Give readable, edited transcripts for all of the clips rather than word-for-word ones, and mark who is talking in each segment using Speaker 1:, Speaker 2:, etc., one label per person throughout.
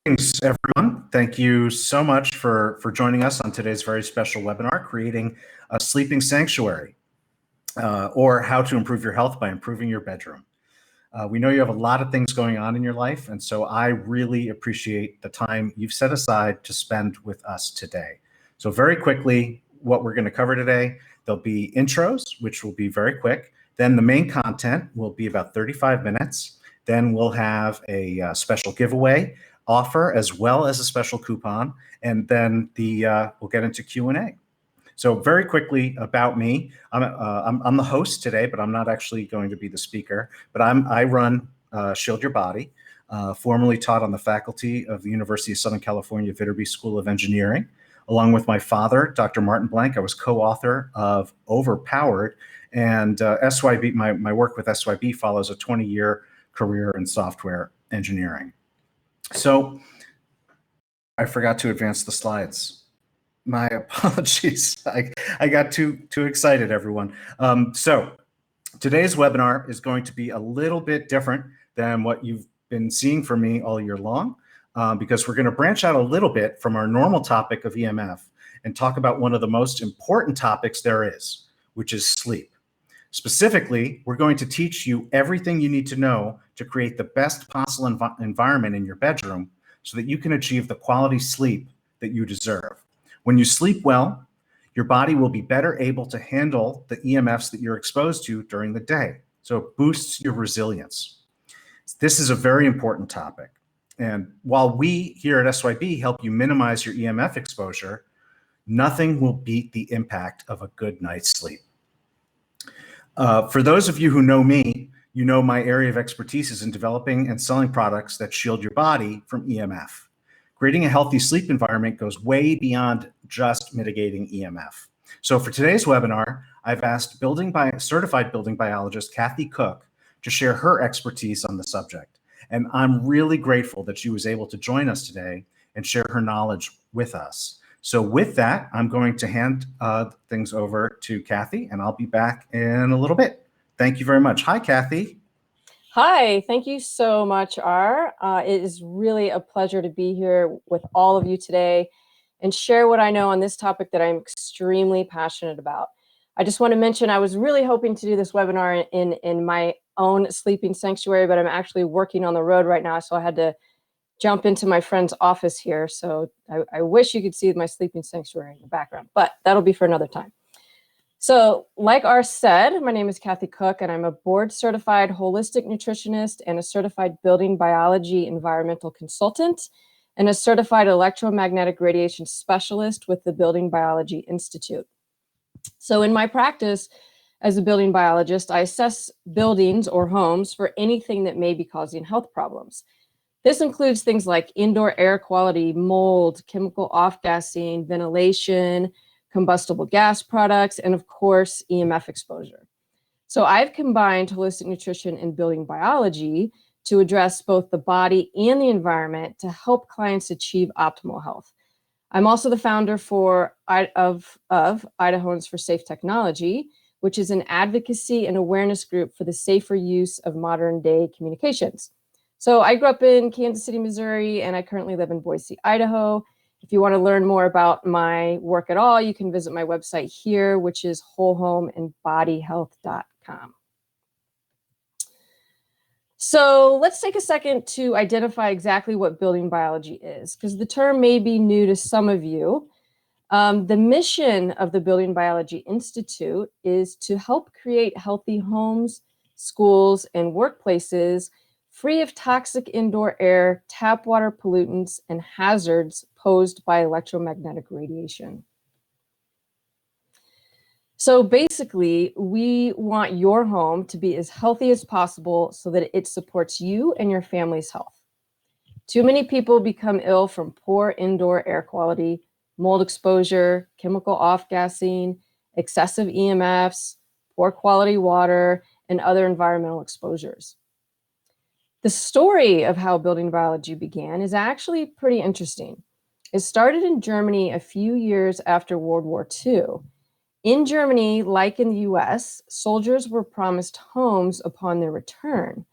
Speaker 1: Thanks, everyone. Thank you so much for joining us on today's very special webinar, Creating a Sleeping Sanctuary, or How to Improve Your Health by Improving Your Bedroom. We know you have a lot of things going on in your life, and so I really appreciate the time you've set aside to spend with us today. So very quickly, what we're going to cover today, there'll be intros, which will be very quick. Then the main content will be about 35 minutes. Then we'll have a special giveaway offer as well as a special coupon, and then we'll get into Q&A. So very quickly about me, I'm the host today, but I'm not actually going to be the speaker. But I run Shield Your Body, formerly taught on the faculty of the University of Southern California Viterbi School of Engineering. Along with my father, Dr. Martin Blank, I was co-author of Overpowered, and SYB. My work with SYB follows a 20-year career in software engineering. So I forgot to advance the slides. My apologies. I got too excited, everyone. So today's webinar is going to be a little bit different than what you've been seeing from me all year long, because we're going to branch out a little bit from our normal topic of EMF and talk about one of the most important topics there is, which is sleep. Specifically, we're going to teach you everything you need to know to create the best possible environment in your bedroom so that you can achieve the quality sleep that you deserve. When you sleep well, your body will be better able to handle the EMFs that you're exposed to during the day. So it boosts your resilience. This is a very important topic. And while we here at SYB help you minimize your EMF exposure, nothing will beat the impact of a good night's sleep. For those of you who know me, you know my area of expertise is in developing and selling products that shield your body from EMF. Creating a healthy sleep environment goes way beyond just mitigating EMF. So for today's webinar, I've asked certified building biologist Cathy Cooke to share her expertise on the subject. And I'm really grateful that she was able to join us today and share her knowledge with us. So with that, I'm going to hand things over to Cathy, and I'll be back in a little bit. Thank you very much. Hi, Cathy.
Speaker 2: Hi, thank you so much, R. It is really a pleasure to be here with all of you today and share what I know on this topic that I'm extremely passionate about. I just want to mention I was really hoping to do this webinar in my own sleeping sanctuary, but I'm actually working on the road right now, so I had to jump into my friend's office here. So I wish you could see my sleeping sanctuary in the background, but that'll be for another time. So like R said, my name is Cathy Cooke, and I'm a board certified holistic nutritionist and a certified building biology environmental consultant and a certified electromagnetic radiation specialist with the Building Biology Institute. So in my practice as a building biologist, I assess buildings or homes for anything that may be causing health problems. This includes things like indoor air quality, mold, chemical off-gassing, ventilation, combustible gas products, and of course, EMF exposure. So I've combined holistic nutrition and building biology to address both the body and the environment to help clients achieve optimal health. I'm also the founder of Idahoans for Safe Technology, which is an advocacy and awareness group for the safer use of modern day communications. So I grew up in Kansas City, Missouri, and I currently live in Boise, Idaho. If you want to learn more about my work at all, you can visit my website here, which is wholehomeandbodyhealth.com. So let's take a second to identify exactly what building biology is, because the term may be new to some of you. The mission of the Building Biology Institute is to help create healthy homes, schools, and workplaces free of toxic indoor air, tap water pollutants, and hazards posed by electromagnetic radiation. So basically, we want your home to be as healthy as possible so that it supports you and your family's health. Too many people become ill from poor indoor air quality, mold exposure, chemical off-gassing, excessive EMFs, poor quality water, and other environmental exposures. The story of how building biology began is actually pretty interesting. It started in Germany a few years after World War II. In Germany, like in the US, soldiers were promised homes upon their return.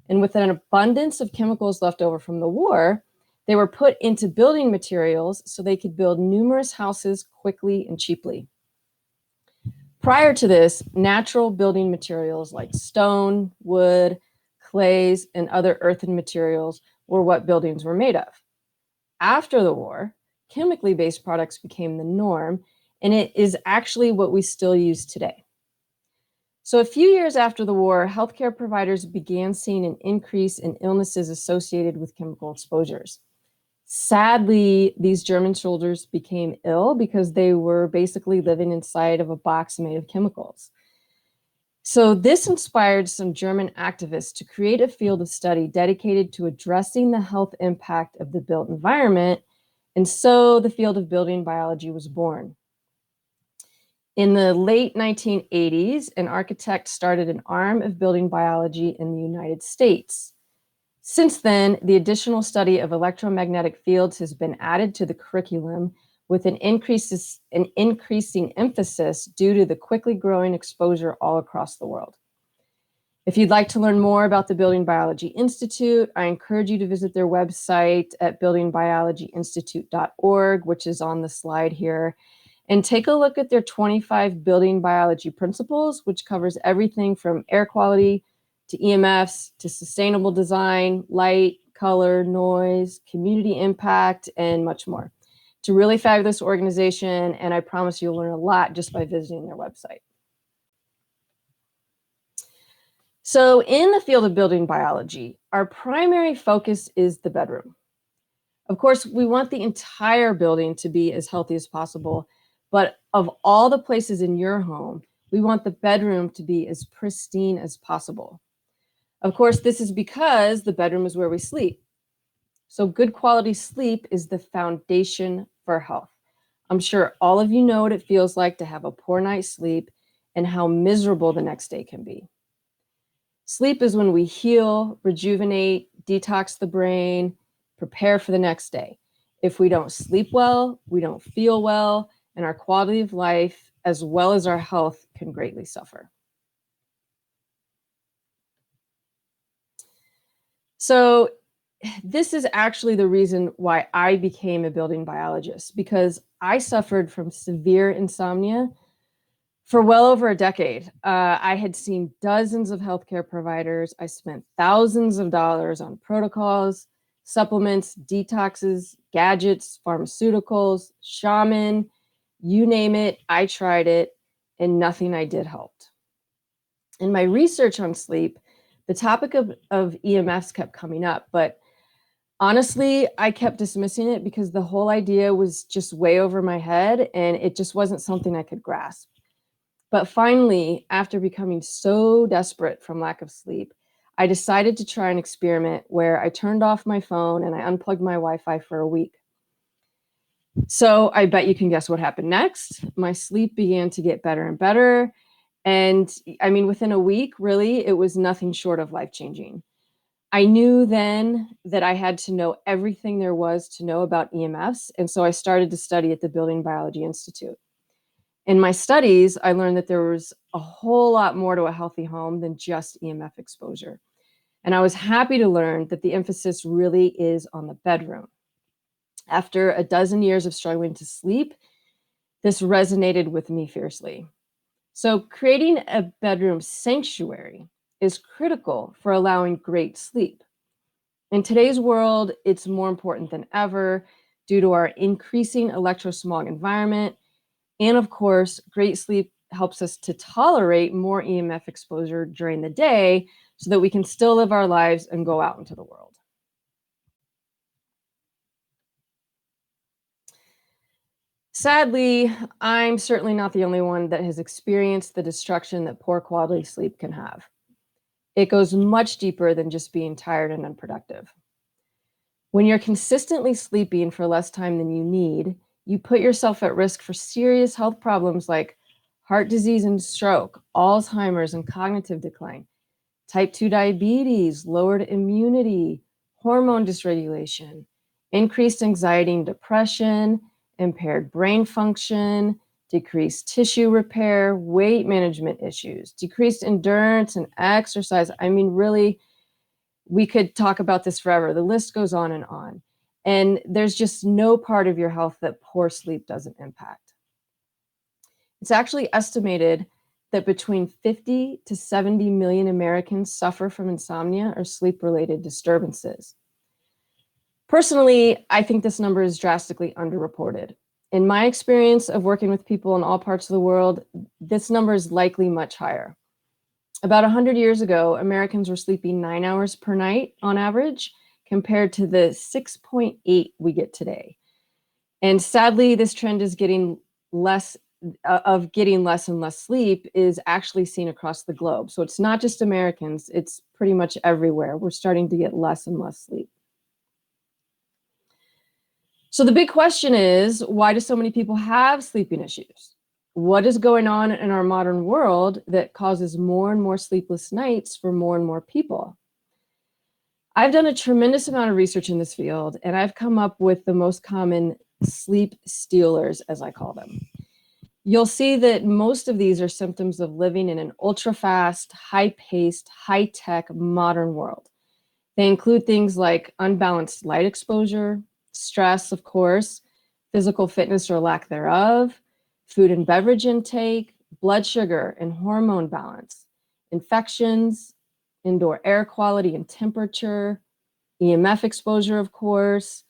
Speaker 2: And with an abundance of chemicals left over from the war, They were put into building materials so they could build numerous houses quickly and cheaply. Prior to this, natural building materials like stone, wood, clays, and other earthen materials were what buildings were made of. After the war, chemically based products became the norm, and it is actually what we still use today. So a few years after the war, healthcare providers began seeing an increase in illnesses associated with chemical exposures. Sadly, these German soldiers became ill because they were basically living inside of a box made of chemicals. So this inspired some German activists to create a field of study dedicated to addressing the health impact of the built environment. And so the field of building biology was born. In the late 1980s, an architect started an arm of building biology in the United States. Since then, the additional study of electromagnetic fields has been added to the curriculum with an increasing emphasis due to the quickly growing exposure all across the world. If you'd like to learn more about the Building Biology Institute, I encourage you to visit their website at buildingbiologyinstitute.org, which is on the slide here, and take a look at their 25 building biology principles, which covers everything from air quality to EMFs, to sustainable design, light, color, noise, community impact, and much more. It's a really fabulous organization, and I promise you'll learn a lot just by visiting their website. So in the field of building biology, our primary focus is the bedroom. Of course, we want the entire building to be as healthy as possible, but of all the places in your home, we want the bedroom to be as pristine as possible. Of course, this is because the bedroom is where we sleep. So good quality sleep is the foundation for health. I'm sure all of you know what it feels like to have a poor night's sleep and how miserable the next day can be. Sleep is when we heal, rejuvenate, detox the brain, prepare for the next day. If we don't sleep well, we don't feel well, and our quality of life, as well as our health, can greatly suffer. So this is actually the reason why I became a building biologist, because I suffered from severe insomnia for well over a decade. I had seen dozens of healthcare providers. I spent thousands of dollars on protocols, supplements, detoxes, gadgets, pharmaceuticals, shaman, you name it, I tried it, and nothing I did helped. In my research on sleep, the topic of EMFs kept coming up, but honestly, I kept dismissing it because the whole idea was just way over my head and it just wasn't something I could grasp. But finally, after becoming so desperate from lack of sleep, I decided to try an experiment where I turned off my phone and I unplugged my Wi-Fi for a week. So I bet you can guess what happened next. My sleep began to get better and better. And I mean, within a week, really, it was nothing short of life-changing. I knew then that I had to know everything there was to know about EMFs. And so I started to study at the Building Biology Institute. In my studies, I learned that there was a whole lot more to a healthy home than just EMF exposure. And I was happy to learn that the emphasis really is on the bedroom. After a dozen years of struggling to sleep, this resonated with me fiercely. So creating a bedroom sanctuary is critical for allowing great sleep. In today's world, it's more important than ever due to our increasing electrosmog environment. And of course, great sleep helps us to tolerate more EMF exposure during the day so that we can still live our lives and go out into the world. Sadly, I'm certainly not the only one that has experienced the destruction that poor quality sleep can have. It goes much deeper than just being tired and unproductive. When you're consistently sleeping for less time than you need, you put yourself at risk for serious health problems like heart disease and stroke, Alzheimer's and cognitive decline, type 2 diabetes, lowered immunity, hormone dysregulation, increased anxiety and depression, impaired brain function, decreased tissue repair, weight management issues, decreased endurance and exercise. I mean, really, we could talk about this forever. The list goes on. And there's just no part of your health that poor sleep doesn't impact. It's actually estimated that between 50 to 70 million Americans suffer from insomnia or sleep-related disturbances. Personally, I think this number is drastically underreported. In my experience of working with people in all parts of the world, this number is likely much higher. About 100 years ago, Americans were sleeping 9 hours per night on average, compared to the 6.8 we get today. And sadly, this trend is getting less and less sleep is actually seen across the globe. So it's not just Americans, it's pretty much everywhere. We're starting to get less and less sleep. So the big question is, why do so many people have sleeping issues? What is going on in our modern world that causes more and more sleepless nights for more and more people? I've done a tremendous amount of research in this field, and I've come up with the most common sleep stealers, as I call them. You'll see that most of these are symptoms of living in an ultra-fast, high-paced, high-tech modern world. They include things like unbalanced light exposure, stress, of course, physical fitness or lack thereof, food and beverage intake, blood sugar and hormone balance, infections, indoor air quality and temperature, EMF exposure, of course,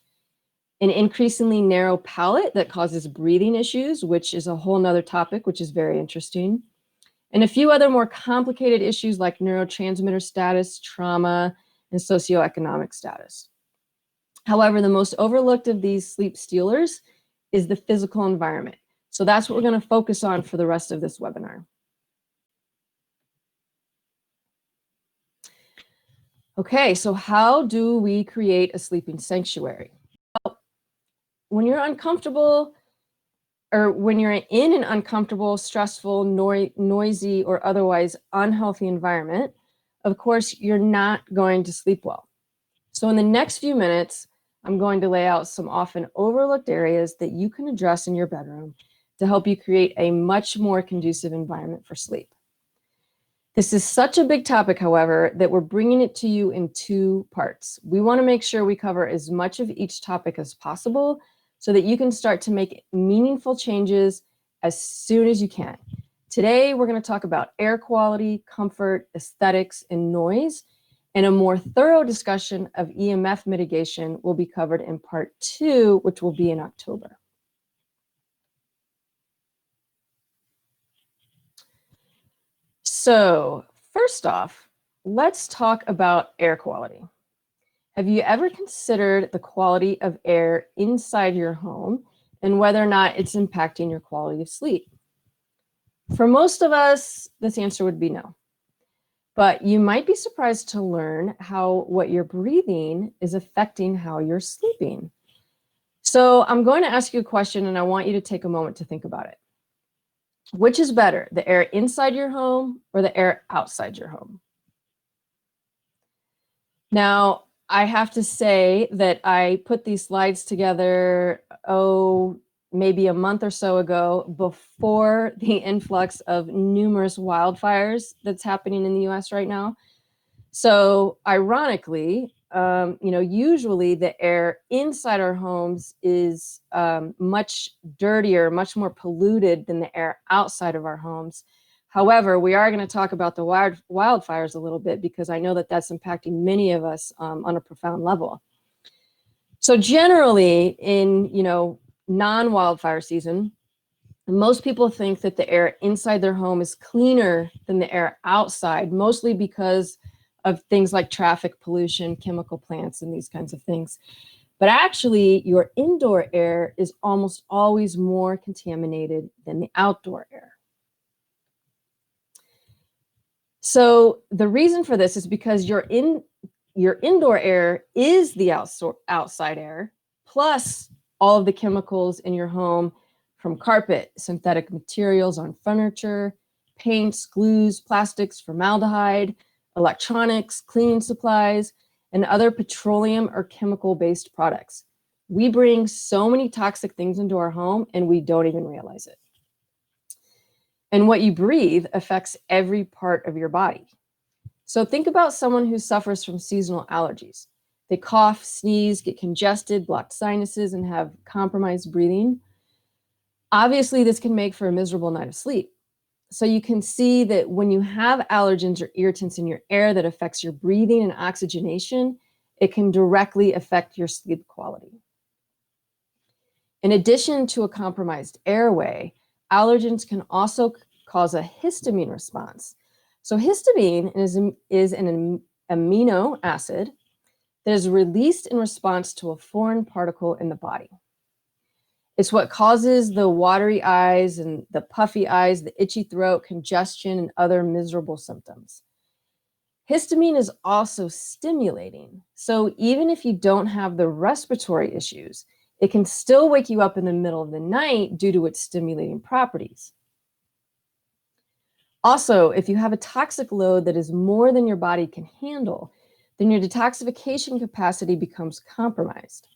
Speaker 2: an increasingly narrow palate that causes breathing issues, which is a whole nother topic, which is very interesting, and a few other more complicated issues like neurotransmitter status, trauma, and socioeconomic status. However, the most overlooked of these sleep stealers is the physical environment. So that's what we're going to focus on for the rest of this webinar. Okay, so how do we create a sleeping sanctuary? Well, when you're uncomfortable, or when you're in an uncomfortable, stressful, noisy, or otherwise unhealthy environment, of course, you're not going to sleep well. So in the next few minutes, I'm going to lay out some often overlooked areas that you can address in your bedroom to help you create a much more conducive environment for sleep. This is such a big topic, however, that we're bringing it to you in two parts. We want to make sure we cover as much of each topic as possible so that you can start to make meaningful changes as soon as you can. Today, we're going to talk about air quality, comfort, aesthetics, and noise. And a more thorough discussion of EMF mitigation will be covered in part 2, which will be in October. So first off, let's talk about air quality. Have you ever considered the quality of air inside your home and whether or not it's impacting your quality of sleep? For most of us, this answer would be no. But you might be surprised to learn how what you're breathing is affecting how you're sleeping. So I'm going to ask you a question, and I want you to take a moment to think about it. Which is better, the air inside your home or the air outside your home? Now, I have to say that I put these slides together, maybe a month or so ago, before the influx of numerous wildfires that's happening in the US right now. So ironically, usually the air inside our homes is much dirtier, much more polluted than the air outside of our homes. However, we are going to talk about the wildfires a little bit because I know that that's impacting many of us on a profound level. So generally in, non-wildfire season, most people think that the air inside their home is cleaner than the air outside, mostly because of things like traffic pollution, chemical plants, and these kinds of things. But actually, your indoor air is almost always more contaminated than the outdoor air. So the reason for this is because your indoor air is the outside air, plus all of the chemicals in your home from carpet, synthetic materials on furniture, paints, glues, plastics, formaldehyde, electronics, cleaning supplies, and other petroleum or chemical-based products. We bring so many toxic things into our home and we don't even realize it. And what you breathe affects every part of your body. So think about someone who suffers from seasonal allergies. They cough, sneeze, get congested, blocked sinuses, and have compromised breathing. Obviously, this can make for a miserable night of sleep. So you can see that when you have allergens or irritants in your air that affects your breathing and oxygenation, it can directly affect your sleep quality. In addition to a compromised airway, allergens can also cause a histamine response. So histamine is an amino acid that is released in response to a foreign particle in the body. It's what causes the watery eyes and the puffy eyes, the itchy throat, congestion, and other miserable symptoms. Histamine is also stimulating. So even if you don't have the respiratory issues, it can still wake you up in the middle of the night due to its stimulating properties. Also, if you have a toxic load that is more than your body can handle, then your detoxification capacity becomes compromised.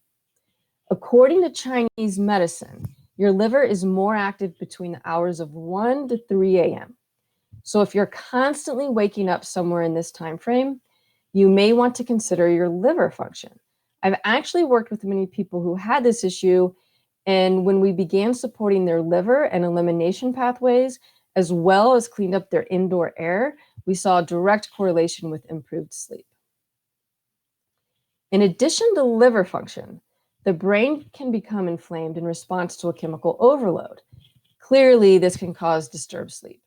Speaker 2: According to Chinese medicine, your liver is more active between the hours of 1 to 3 a.m. So if you're constantly waking up somewhere in this time frame, you may want to consider your liver function. I've actually worked with many people who had this issue, and when we began supporting their liver and elimination pathways, as well as cleaned up their indoor air, we saw a direct correlation with improved sleep. In addition to liver function, the brain can become inflamed in response to a chemical overload. Clearly, this can cause disturbed sleep.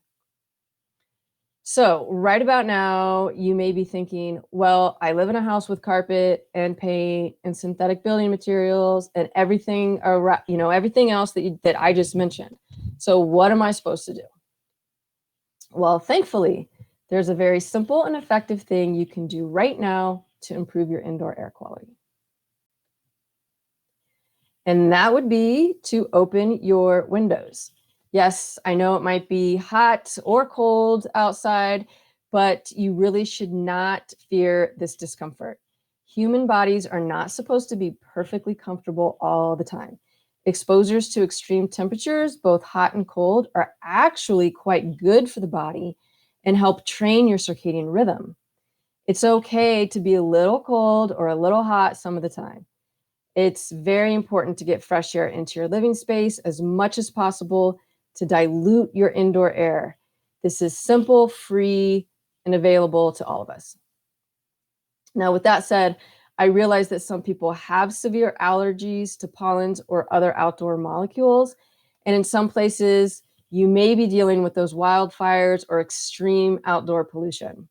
Speaker 2: So right about now, you may be thinking, well, I live in a house with carpet and paint and synthetic building materials and everything around, everything else that I just mentioned. So what am I supposed to do? Well, thankfully, there's a very simple and effective thing you can do right now to improve your indoor air quality. And that would be to open your windows. Yes, I know it might be hot or cold outside, but you really should not fear this discomfort. Human bodies are not supposed to be perfectly comfortable all the time. Exposures to extreme temperatures, both hot and cold, are actually quite good for the body and help train your circadian rhythm. It's okay to be a little cold or a little hot some of the time. It's very important to get fresh air into your living space as much as possible to dilute your indoor air. This is simple, free, and available to all of us. Now, with that said, I realize that some people have severe allergies to pollens or other outdoor molecules. And in some places, you may be dealing with those wildfires or extreme outdoor pollution.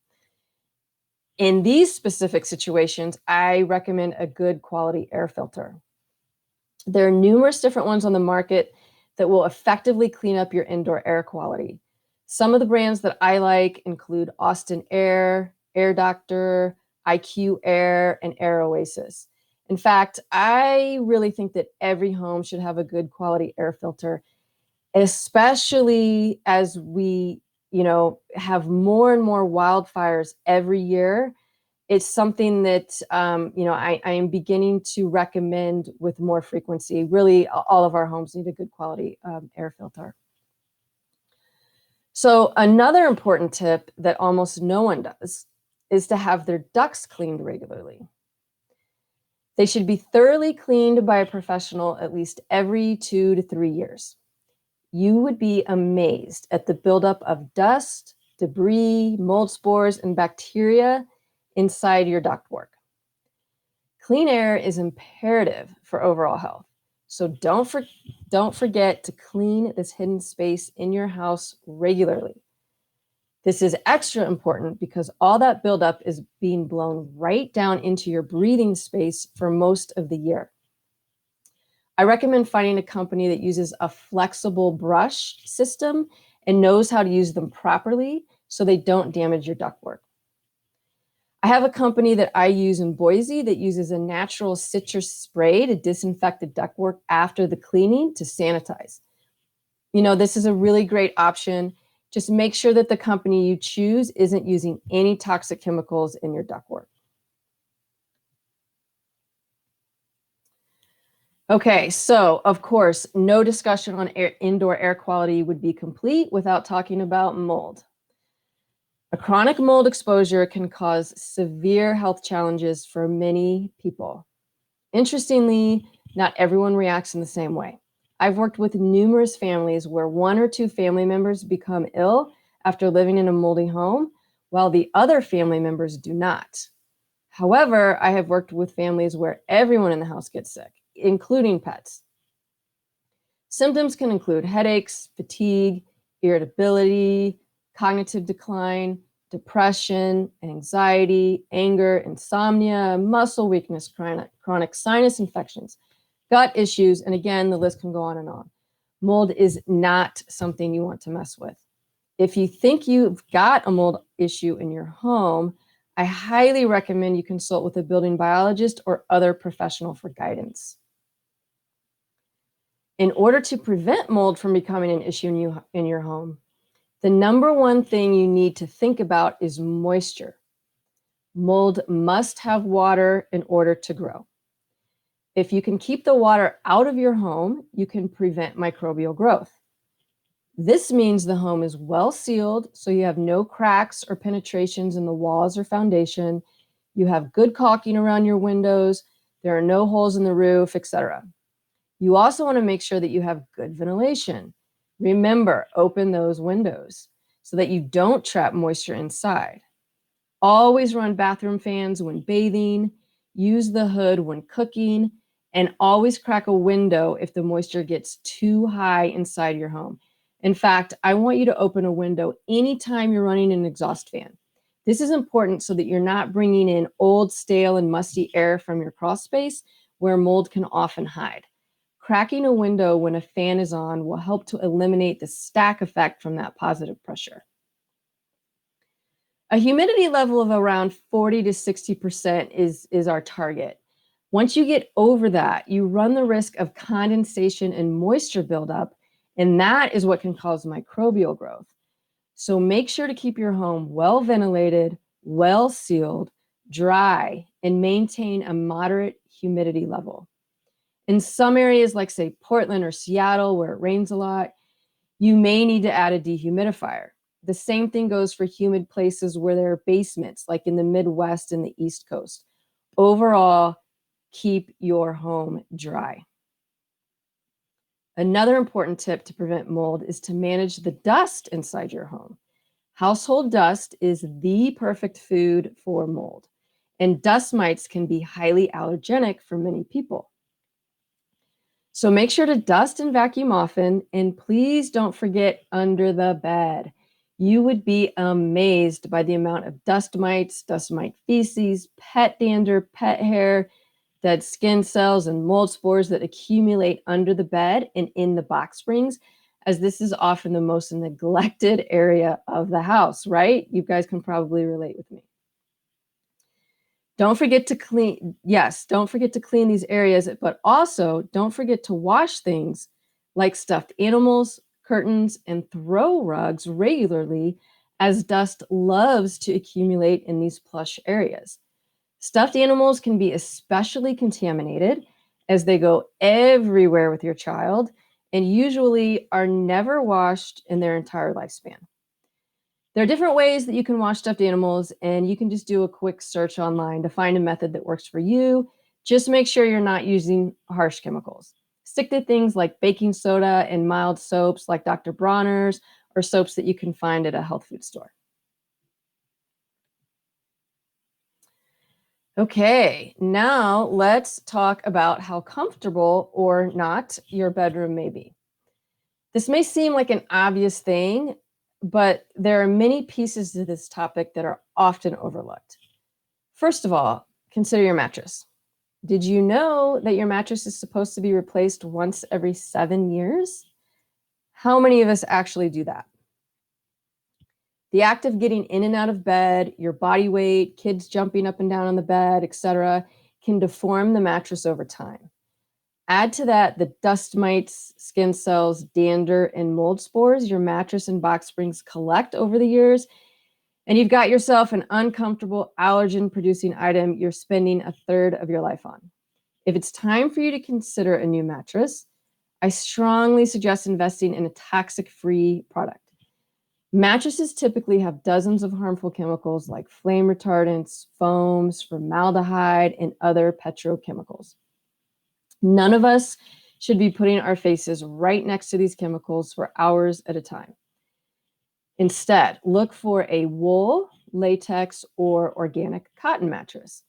Speaker 2: In these specific situations, I recommend a good quality air filter. There are numerous different ones on the market that will effectively clean up your indoor air quality. Some of the brands that I like include Austin Air, Air Doctor, IQ Air, and Air Oasis. In fact, I really think that every home should have a good quality air filter, especially as we, have more and more wildfires every year. It's something that, I am beginning to recommend with more frequency. Really, all of our homes need a good quality air filter. So another important tip that almost no one does is to have their ducts cleaned regularly. They should be thoroughly cleaned by a professional at least every 2 to 3 years. You would be amazed at the buildup of dust, debris, mold spores, and bacteria inside your ductwork. Clean air is imperative for overall health. So don't forget to clean this hidden space in your house regularly. This is extra important because all that buildup is being blown right down into your breathing space for most of the year. I recommend finding a company that uses a flexible brush system and knows how to use them properly so they don't damage your ductwork. I have a company that I use in Boise that uses a natural citrus spray to disinfect the ductwork after the cleaning to sanitize. This is a really great option. Just make sure that the company you choose isn't using any toxic chemicals in your ductwork. Okay, so of course, no discussion on indoor air quality would be complete without talking about mold. A chronic mold exposure can cause severe health challenges for many people. Interestingly, not everyone reacts in the same way. I've worked with numerous families where one or two family members become ill after living in a moldy home, while the other family members do not. However, I have worked with families where everyone in the house gets sick, including pets. Symptoms can include headaches, fatigue, irritability, cognitive decline, depression, anxiety, anger, insomnia, muscle weakness, chronic sinus infections, gut issues, and again, the list can go on and on. Mold is not something you want to mess with. If you think you've got a mold issue in your home, I highly recommend you consult with a building biologist or other professional for guidance. In order to prevent mold from becoming an issue in your home, the number one thing you need to think about is moisture. Mold must have water in order to grow. If you can keep the water out of your home, you can prevent microbial growth. This means the home is well sealed, so you have no cracks or penetrations in the walls or foundation. You have good caulking around your windows. There are no holes in the roof, etc. You also want to make sure that you have good ventilation. Remember, open those windows so that you don't trap moisture inside. Always run bathroom fans when bathing, use the hood when cooking, and always crack a window if the moisture gets too high inside your home. In fact, I want you to open a window anytime you're running an exhaust fan. This is important so that you're not bringing in old, stale, and musty air from your crawl space where mold can often hide. Cracking a window when a fan is on will help to eliminate the stack effect from that positive pressure. A humidity level of around 40 to 60% is our target. Once you get over that, you run the risk of condensation and moisture buildup, and that is what can cause microbial growth. So make sure to keep your home well ventilated, well sealed, dry, and maintain a moderate humidity level. In some areas, like say Portland or Seattle, where it rains a lot, you may need to add a dehumidifier. The same thing goes for humid places where there are basements, like in the Midwest and the East Coast. Overall, keep your home dry. Another important tip to prevent mold is to manage the dust inside your home. Household dust is the perfect food for mold, and dust mites can be highly allergenic for many people. So make sure to dust and vacuum often, and please don't forget under the bed. You would be amazed by the amount of dust mites, dust mite feces, pet dander, pet hair, dead skin cells, and mold spores that accumulate under the bed and in the box springs, as this is often the most neglected area of the house, right? You guys can probably relate with me. Don't forget to clean these areas, but also don't forget to wash things like stuffed animals, curtains, and throw rugs regularly, as dust loves to accumulate in these plush areas. Stuffed animals can be especially contaminated as they go everywhere with your child and usually are never washed in their entire lifespan. There are different ways that you can wash stuffed animals, and you can just do a quick search online to find a method that works for you. Just make sure you're not using harsh chemicals. Stick to things like baking soda and mild soaps like Dr. Bronner's, or soaps that you can find at a health food store. Okay, now let's talk about how comfortable or not your bedroom may be. This may seem like an obvious thing, but there are many pieces to this topic that are often overlooked. First of all, consider your mattress. Did you know that your mattress is supposed to be replaced once every 7 years? How many of us actually do that? The act of getting in and out of bed, your body weight, kids jumping up and down on the bed, etc., can deform the mattress over time. Add to that the dust mites, skin cells, dander, and mold spores your mattress and box springs collect over the years, and you've got yourself an uncomfortable allergen-producing item you're spending a third of your life on. If it's time for you to consider a new mattress, I strongly suggest investing in a toxic-free product. Mattresses typically have dozens of harmful chemicals like flame retardants, foams, formaldehyde, and other petrochemicals. None of us should be putting our faces right next to these chemicals for hours at a time. Instead, look for a wool, latex, or organic cotton mattress.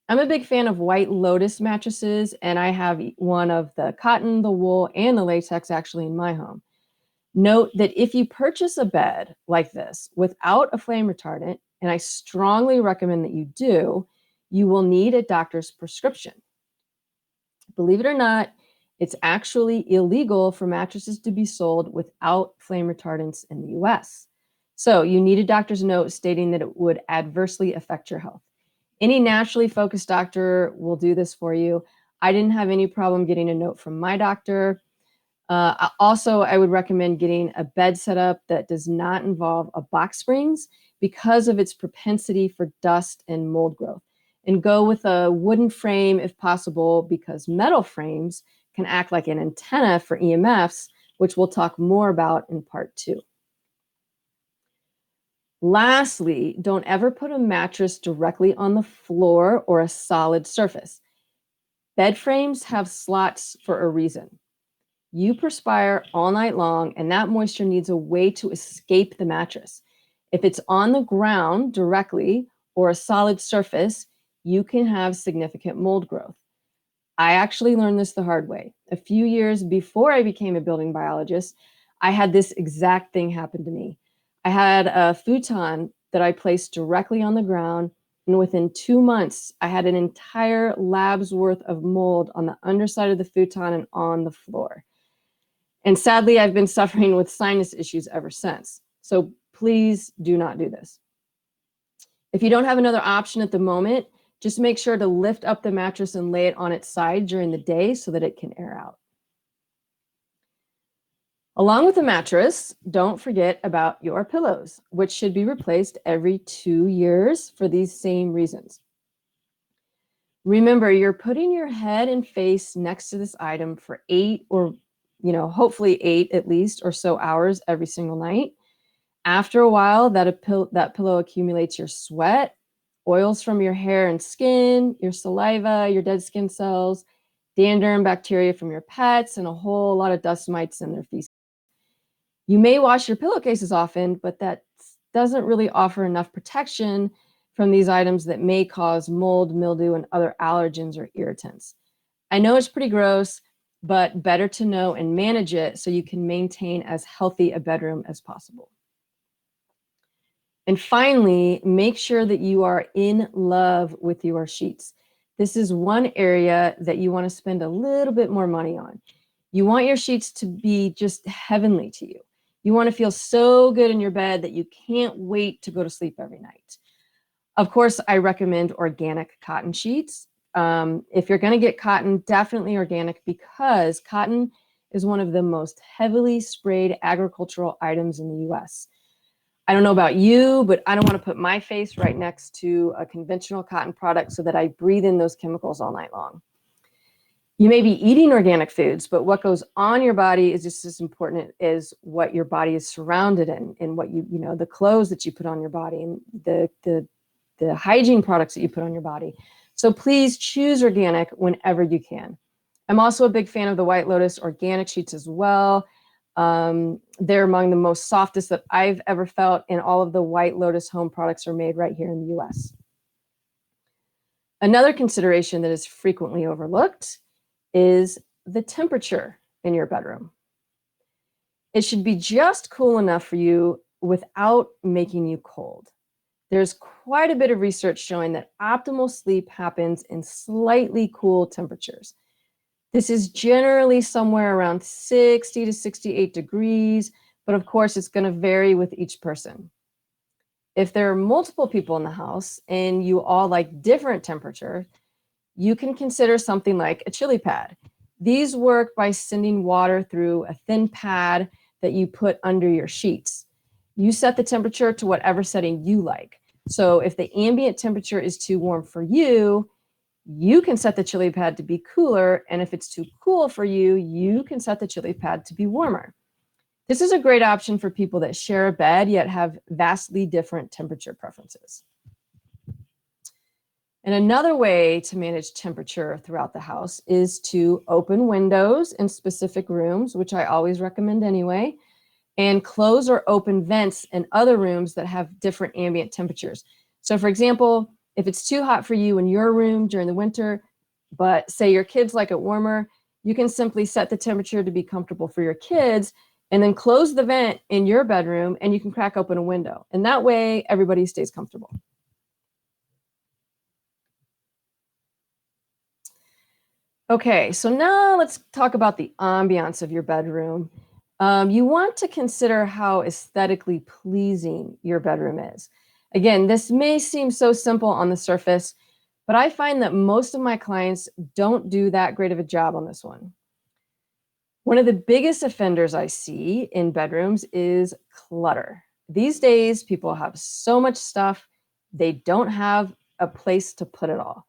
Speaker 2: I'm a big fan of White Lotus mattresses, and I have one of the cotton, the wool, and the latex actually in my home. Note that if you purchase a bed like this without a flame retardant, and I strongly recommend that you do, you will need a doctor's prescription. Believe it or not, it's actually illegal for mattresses to be sold without flame retardants in the US. So you need a doctor's note stating that it would adversely affect your health. Any naturally focused doctor will do this for you. I didn't have any problem getting a note from my doctor. Also, I would recommend getting a bed setup that does not involve a box springs because of its propensity for dust and mold growth. And go with a wooden frame if possible, because metal frames can act like an antenna for EMFs, which we'll talk more about in part 2. Lastly, don't ever put a mattress directly on the floor or a solid surface. Bed frames have slots for a reason. You perspire all night long, and that moisture needs a way to escape the mattress. If it's on the ground directly or a solid surface, you can have significant mold growth. I actually learned this the hard way. A few years before I became a building biologist, I had this exact thing happen to me. I had a futon that I placed directly on the ground, and within 2 months, I had an entire lab's worth of mold on the underside of the futon and on the floor. And sadly, I've been suffering with sinus issues ever since. So please do not do this. If you don't have another option at the moment, just make sure to lift up the mattress and lay it on its side during the day so that it can air out. Along with the mattress, don't forget about your pillows, which should be replaced every 2 years for these same reasons. Remember, you're putting your head and face next to this item for 8 or hopefully 8 at least or so hours every single night. After a while, that pillow accumulates your sweat, oils from your hair and skin, your saliva, your dead skin cells, dander and bacteria from your pets, and a whole lot of dust mites and their feces. You may wash your pillowcases often, but that doesn't really offer enough protection from these items that may cause mold, mildew, and other allergens or irritants. I know it's pretty gross, but better to know and manage it so you can maintain as healthy a bedroom as possible. And finally, make sure that you are in love with your sheets. This is one area that you want to spend a little bit more money on. You want your sheets to be just heavenly to you. You want to feel so good in your bed that you can't wait to go to sleep every night. Of course, I recommend organic cotton sheets. If you're going to get cotton, definitely organic, because cotton is one of the most heavily sprayed agricultural items in the US. I don't know about you, but I don't want to put my face right next to a conventional cotton product so that I breathe in those chemicals all night long. You may be eating organic foods, but what goes on your body is just as important as what your body is surrounded in, and what the clothes that you put on your body, and the hygiene products that you put on your body. So please choose organic whenever you can. I'm also a big fan of the White Lotus organic sheets as well. They're among the most softest that I've ever felt, and all of the White Lotus home products are made right here in the US. Another consideration that is frequently overlooked is the temperature in your bedroom. It should be just cool enough for you without making you cold. There's quite a bit of research showing that optimal sleep happens in slightly cool temperatures. This is generally somewhere around 60 to 68 degrees, but of course it's going to vary with each person. If there are multiple people in the house and you all like different temperature, you can consider something like a chili pad. These work by sending water through a thin pad that you put under your sheets. You set the temperature to whatever setting you like. So if the ambient temperature is too warm for you, you can set the chili pad to be cooler, and if it's too cool for you, you can set the chili pad to be warmer. This is a great option for people that share a bed yet have vastly different temperature preferences. And another way to manage temperature throughout the house is to open windows in specific rooms, which I always recommend anyway, and close or open vents in other rooms that have different ambient temperatures. So for example, if it's too hot for you in your room during the winter, but say your kids like it warmer, you can simply set the temperature to be comfortable for your kids and then close the vent in your bedroom and you can crack open a window. And that way everybody stays comfortable. Okay, so now let's talk about the ambiance of your bedroom. You want to consider how aesthetically pleasing your bedroom is. Again, this may seem so simple on the surface, but I find that most of my clients don't do that great of a job on this one. One of the biggest offenders I see in bedrooms is clutter. These days, people have so much stuff, they don't have a place to put it all.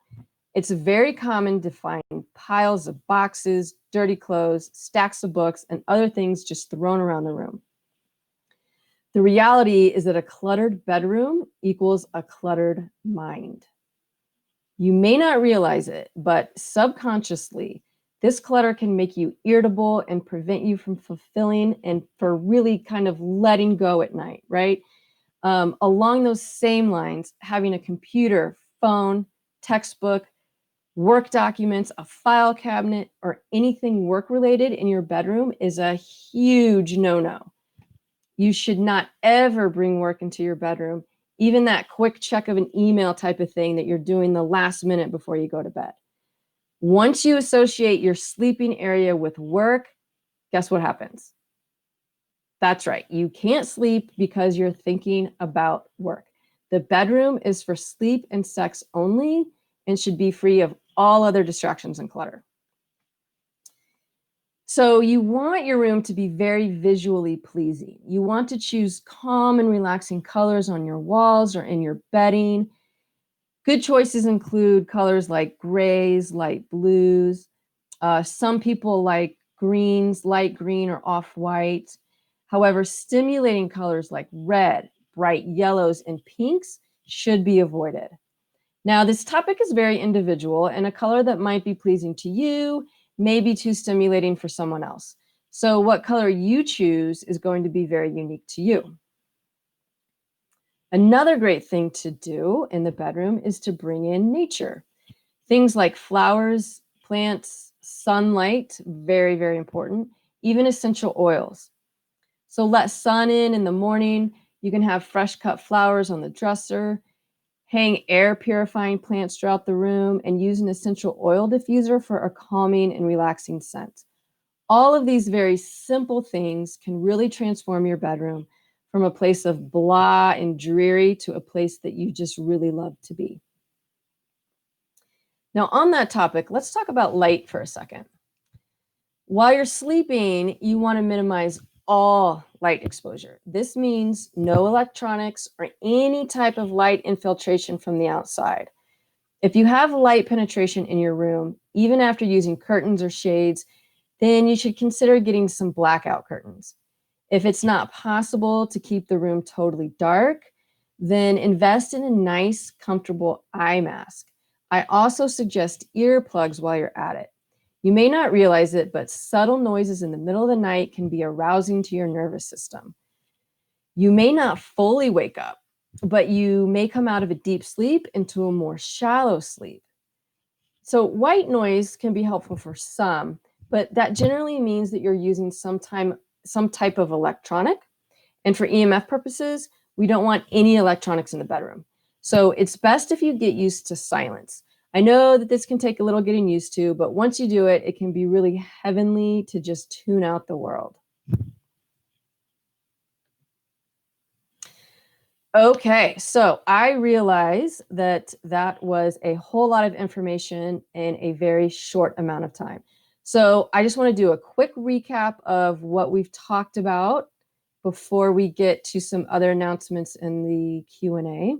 Speaker 2: It's very common to find piles of boxes, dirty clothes, stacks of books, and other things just thrown around the room. The reality is that a cluttered bedroom equals a cluttered mind. You may not realize it, but subconsciously, this clutter can make you irritable and prevent you from fulfilling and for really kind of letting go at night, right? Along those same lines, having a computer, phone, textbook, work documents, a file cabinet, or anything work-related in your bedroom is a huge no-no. You should not ever bring work into your bedroom, even that quick check of an email type of thing that you're doing the last minute before you go to bed. Once you associate your sleeping area with work, guess what happens? That's right. You can't sleep because you're thinking about work. The bedroom is for sleep and sex only and should be free of all other distractions and clutter. So you want your room to be very visually pleasing. You want to choose calm and relaxing colors on your walls or in your bedding. Good choices include colors like grays, light blues. Some people like greens, light green or off-white. However, stimulating colors like red, bright yellows, and pinks should be avoided. Now, this topic is very individual, and a color that might be pleasing to you may be too stimulating for someone else. So what color you choose is going to be very unique to you. Another great thing to do in the bedroom is to bring in nature. Things like flowers, plants, sunlight, very, very important, even essential oils. So let sun in the morning. You can have fresh cut flowers on the dresser. Hang air purifying plants throughout the room and use an essential oil diffuser for a calming and relaxing scent. All of these very simple things can really transform your bedroom from a place of blah and dreary to a place that you just really love to be. Now, on that topic, let's talk about light for a second. While you're sleeping, you want to minimize all light exposure. This means no electronics or any type of light infiltration from the outside. If you have light penetration in your room, even after using curtains or shades, then you should consider getting some blackout curtains. If it's not possible to keep the room totally dark, then invest in a nice, comfortable eye mask. I also suggest earplugs while you're at it. You may not realize it, but subtle noises in the middle of the night can be arousing to your nervous system. You may not fully wake up, but you may come out of a deep sleep into a more shallow sleep. So white noise can be helpful for some, but that generally means that you're using some type of electronic. And for EMF purposes, we don't want any electronics in the bedroom. So it's best if you get used to silence. I know that this can take a little getting used to, but once you do it, it can be really heavenly to just tune out the world. Okay, so I realize that that was a whole lot of information in a very short amount of time. So I just want to do a quick recap of what we've talked about before we get to some other announcements in the Q&A.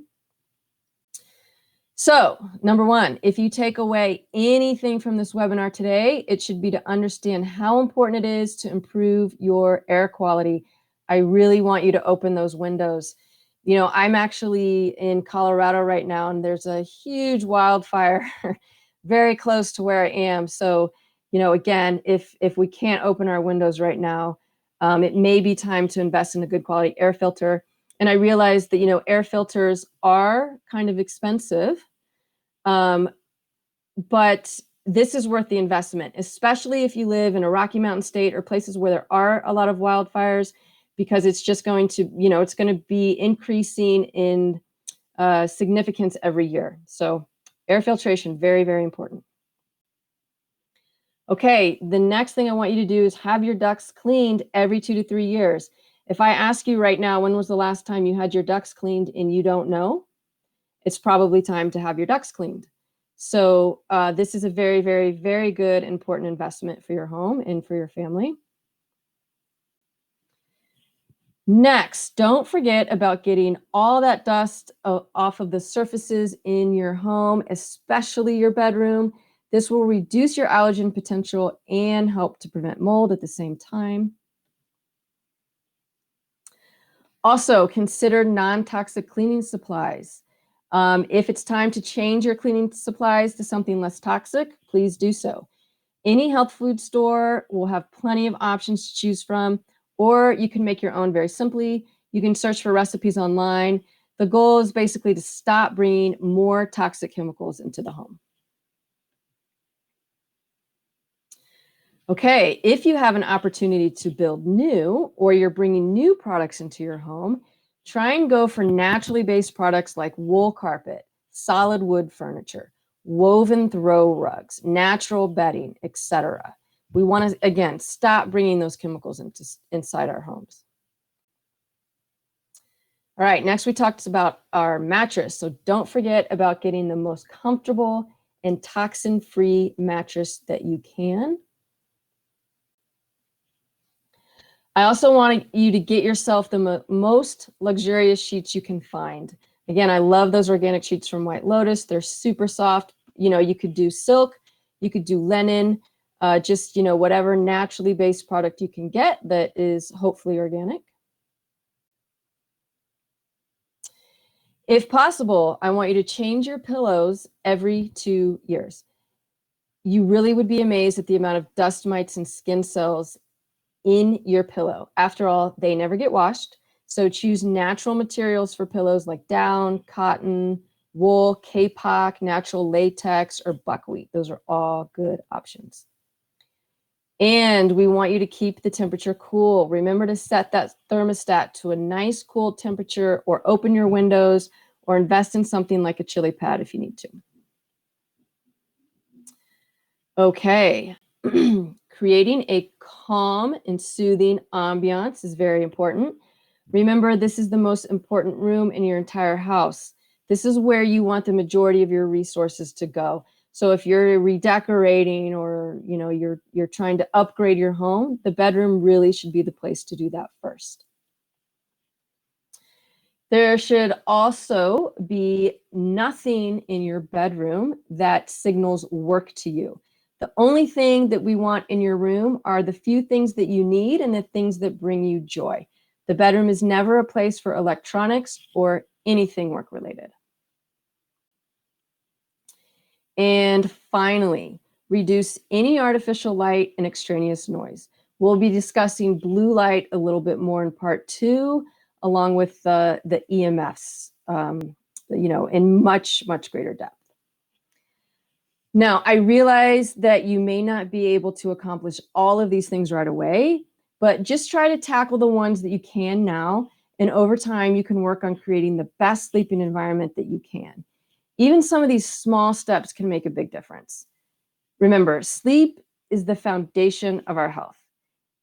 Speaker 2: So, number one, if you take away anything from this webinar today, it should be to understand how important it is to improve your air quality. I really want you to open those windows. You know, I'm actually in Colorado right now, and there's a huge wildfire very close to where I am. So, you know, again, if we can't open our windows right now, it may be time to invest in a good quality air filter. And I realized that, you know, air filters are kind of expensive. But this is worth the investment, especially if you live in a Rocky Mountain state or places where there are a lot of wildfires, because it's just going to, you know, it's going to be increasing in significance every year. So air filtration, very, very important. Okay, the next thing I want you to do is have your ducts cleaned every 2 to 3 years. If I ask you right now, when was the last time you had your ducts cleaned and you don't know, it's probably time to have your ducts cleaned. So this is a very, very, very good, important investment for your home and for your family. Next, don't forget about getting all that dust off of the surfaces in your home, especially your bedroom. This will reduce your allergen potential and help to prevent mold at the same time. Also, consider non-toxic cleaning supplies. If it's time to change your cleaning supplies to something less toxic, please do so. Any health food store will have plenty of options to choose from, or you can make your own very simply. You can search for recipes online. The goal is basically to stop bringing more toxic chemicals into the home. Okay, if you have an opportunity to build new, or you're bringing new products into your home, try and go for naturally based products like wool carpet, solid wood furniture, woven throw rugs, natural bedding, etc. We want to, again, stop bringing those chemicals inside our homes. All right, next we talked about our mattress. So don't forget about getting the most comfortable and toxin-free mattress that you can. I also want you to get yourself the most luxurious sheets you can find. Again, I love those organic sheets from White Lotus. They're super soft. You know, you could do silk, you could do linen, just, you know, whatever naturally based product you can get that is hopefully organic. If possible, I want you to change your pillows every 2 years. You really would be amazed at the amount of dust mites and skin cells in your pillow. After all, they never get washed. So choose natural materials for pillows like down, cotton, wool, kapok, natural latex, or buckwheat. Those are all good options. And we want you to keep the temperature cool. Remember to set that thermostat to a nice cool temperature, or open your windows, or invest in something like a chili pad if you need to. Okay. Creating a calm and soothing ambiance is very important. Remember, this is the most important room in your entire house. This is where you want the majority of your resources to go. So if you're redecorating, or you know, you're trying to upgrade your home, the bedroom really should be the place to do that first. There should also be nothing in your bedroom that signals work to you. The only thing that we want in your room are the few things that you need and the things that bring you joy. The bedroom is never a place for electronics or anything work related. And finally, reduce any artificial light and extraneous noise. We'll be discussing blue light a little bit more in part 2, along with the EMFs, you know, in much, much greater depth. Now, I realize that you may not be able to accomplish all of these things right away, but just try to tackle the ones that you can now. And over time, you can work on creating the best sleeping environment that you can. Even some of these small steps can make a big difference. Remember, sleep is the foundation of our health.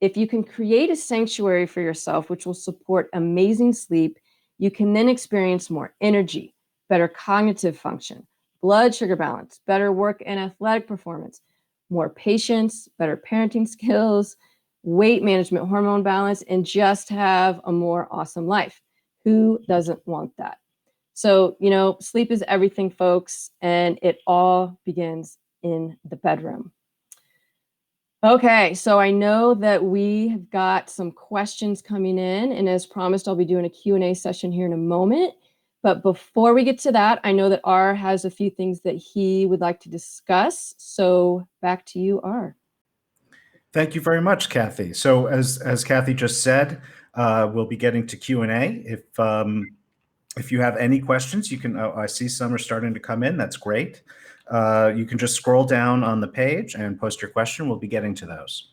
Speaker 2: If you can create a sanctuary for yourself, which will support amazing sleep, you can then experience more energy, better cognitive function, blood sugar balance, better work and athletic performance, more patience, better parenting skills, weight management, hormone balance, and just have a more awesome life. Who doesn't want that? So, sleep is everything, folks, and it all begins in the bedroom. Okay, so I know that we have got some questions coming in, and as promised, I'll be doing a Q&A session here in a moment. But before we get to that, I know that R has a few things that he would like to discuss. So back to you, R.
Speaker 1: Thank you very much, Cathy. So as Cathy just said, we'll be getting to Q&A. If you have any questions, you can, I see some are starting to come in. That's great. You can just scroll down on the page and post your question. We'll be getting to those.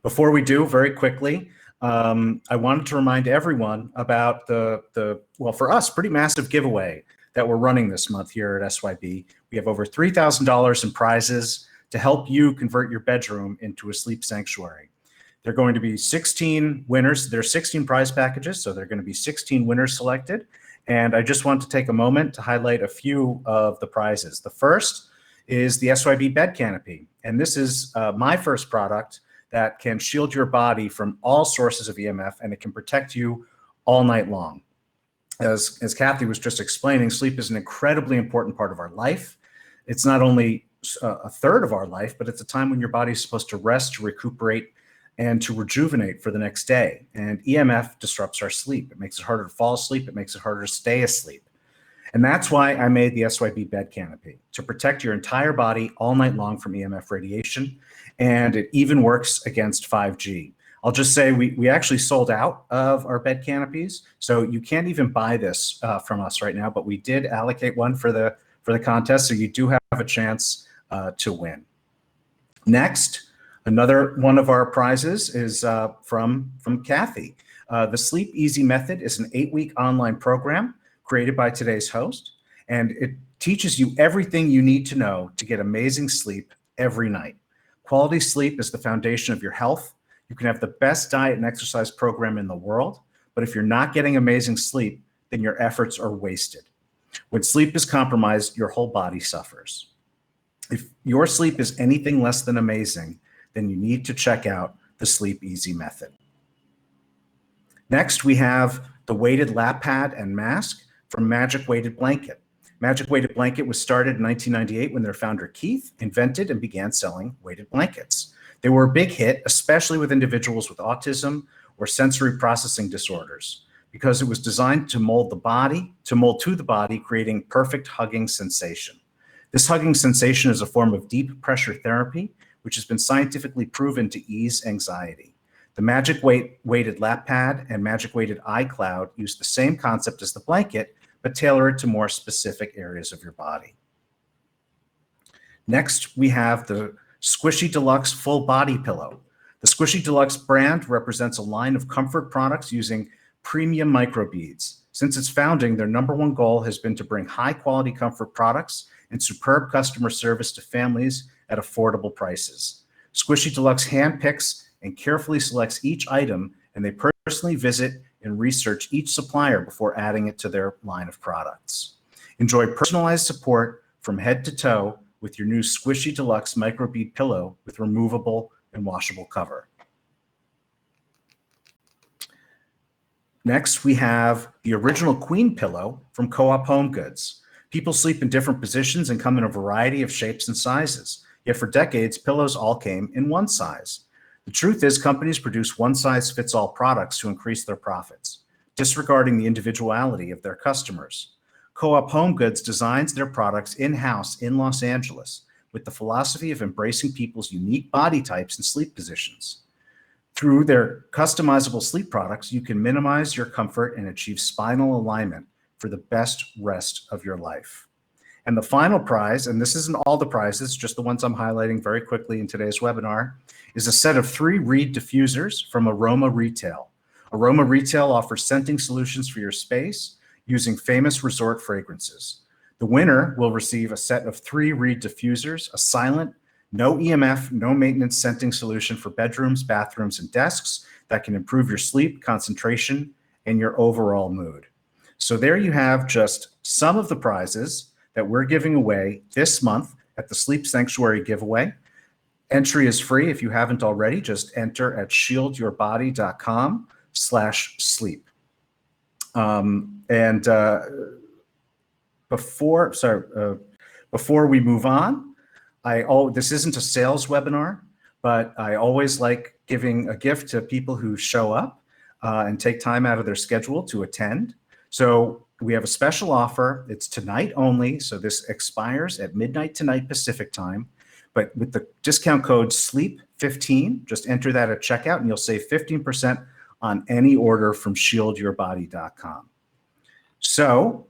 Speaker 1: Before we do, very quickly, I wanted to remind everyone about well, for us, pretty massive giveaway that we're running this month here at SYB. We have over $3,000 in prizes to help you convert your bedroom into a sleep sanctuary. There are going to be 16 winners. There are 16 prize packages, so there are going to be 16 winners selected. And I just want to take a moment to highlight a few of the prizes. The first is the SYB bed canopy. And this is my first product that can shield your body from all sources of EMF, and it can protect you all night long. As Cathy was just explaining, sleep is an incredibly important part of our life. It's not only a third of our life, but it's a time when your body is supposed to rest, to recuperate, and to rejuvenate for the next day. And EMF disrupts our sleep. It makes it harder to fall asleep. It makes it harder to stay asleep. And that's why I made the SYB bed canopy, to protect your entire body all night long from EMF radiation. And it even works against 5G. I'll just say we actually sold out of our bed canopies, so you can't even buy this from us right now, but we did allocate one for the contest, so you do have a chance to win. Next, another one of our prizes is from Cathy. The Sleep Easy Method is an 8-week online program created by today's host, and it teaches you everything you need to know to get amazing sleep every night. Quality sleep is the foundation of your health. You can have the best diet and exercise program in the world, but if you're not getting amazing sleep, then your efforts are wasted. When sleep is compromised, your whole body suffers. If your sleep is anything less than amazing, then you need to check out the Sleep Easy Method. Next, we have the weighted lap pad and mask from Magic Weighted Blanket. Magic Weighted Blanket was started in 1998 when their founder Keith invented and began selling weighted blankets. They were a big hit, especially with individuals with autism or sensory processing disorders, because it was designed to mold to the body, creating perfect hugging sensation. This hugging sensation is a form of deep pressure therapy, which has been scientifically proven to ease anxiety. The Magic Weighted Lap Pad and Magic Weighted iCloud use the same concept as the blanket, but tailor it to more specific areas of your body. Next, we have the Squishy Deluxe Full Body Pillow. The Squishy Deluxe brand represents a line of comfort products using premium microbeads. Since its founding, their #1 goal has been to bring high-quality comfort products and superb customer service to families at affordable prices. Squishy Deluxe handpicks and carefully selects each item, and they personally visit and research each supplier before adding it to their line of products. Enjoy personalized support from head to toe with your new Squishy Deluxe microbead pillow with removable and washable cover. Next, we have the original Queen pillow from Co-op Home Goods. People sleep in different positions and come in a variety of shapes and sizes. Yet for decades, pillows all came in one size. The truth is, companies produce one-size-fits-all products to increase their profits, disregarding the individuality of their customers. Co-op Home Goods designs their products in-house in Los Angeles with the philosophy of embracing people's unique body types and sleep positions. Through their customizable sleep products, you can minimize your comfort and achieve spinal alignment for the best rest of your life. And the final prize, and this isn't all the prizes, just the ones I'm highlighting very quickly in today's webinar, is a set of 3 Reed diffusers from Aroma Retail. Aroma Retail offers scenting solutions for your space using famous resort fragrances. The winner will receive a set of 3 Reed diffusers, a silent, no EMF, no maintenance scenting solution for bedrooms, bathrooms, and desks that can improve your sleep, concentration, and your overall mood. So there you have just some of the prizes that we're giving away this month at the Sleep Sanctuary giveaway. Entry is free. If you haven't already, just enter at shieldyourbody.com/sleep. And before we move on, this isn't a sales webinar, but I always like giving a gift to people who show up and take time out of their schedule to attend. So we have a special offer. It's tonight only. So this expires at midnight tonight Pacific time. But with the discount code SLEEP15, just enter that at checkout and you'll save 15% on any order from shieldyourbody.com. So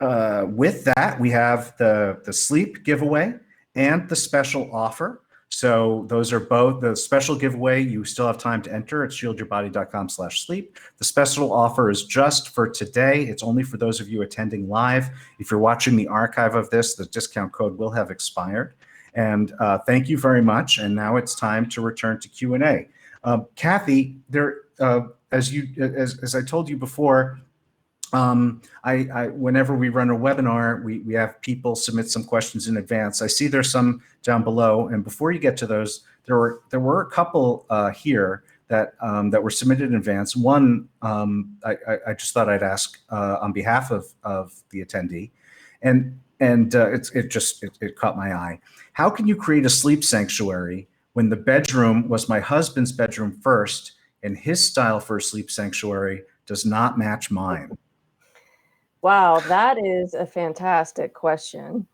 Speaker 1: with that, we have the sleep giveaway and the special offer. So those are both the special giveaway. You still have time to enter at shieldyourbody.com/sleep. The special offer is just for today. It's only for those of you attending live. If you're watching the archive of this, the discount code will have expired. And thank you very much. And now it's time to return to Q&A. Cathy, as I told you before, whenever we run a webinar, we have people submit some questions in advance. I see there's some down below, and before you get to those, there were a couple here that were submitted in advance. One, I just thought I'd ask on behalf of the attendee, and it caught my eye. How can you create a sleep sanctuary when the bedroom was my husband's bedroom first, and his style for a sleep sanctuary does not match mine?
Speaker 2: Wow, that is a fantastic question.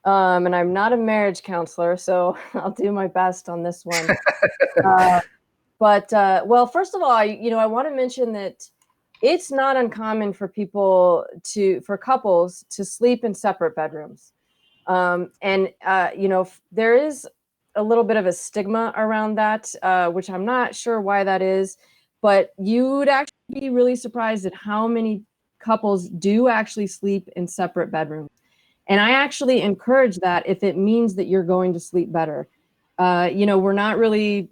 Speaker 2: And I'm not a marriage counselor, so I'll do my best on this one. Well, first of all, I want to mention that it's not uncommon for couples to sleep in separate bedrooms. There is a little bit of a stigma around that, which I'm not sure why that is, but you would actually be really surprised at how many couples do actually sleep in separate bedrooms. And I actually encourage that if it means that you're going to sleep better. We're not really,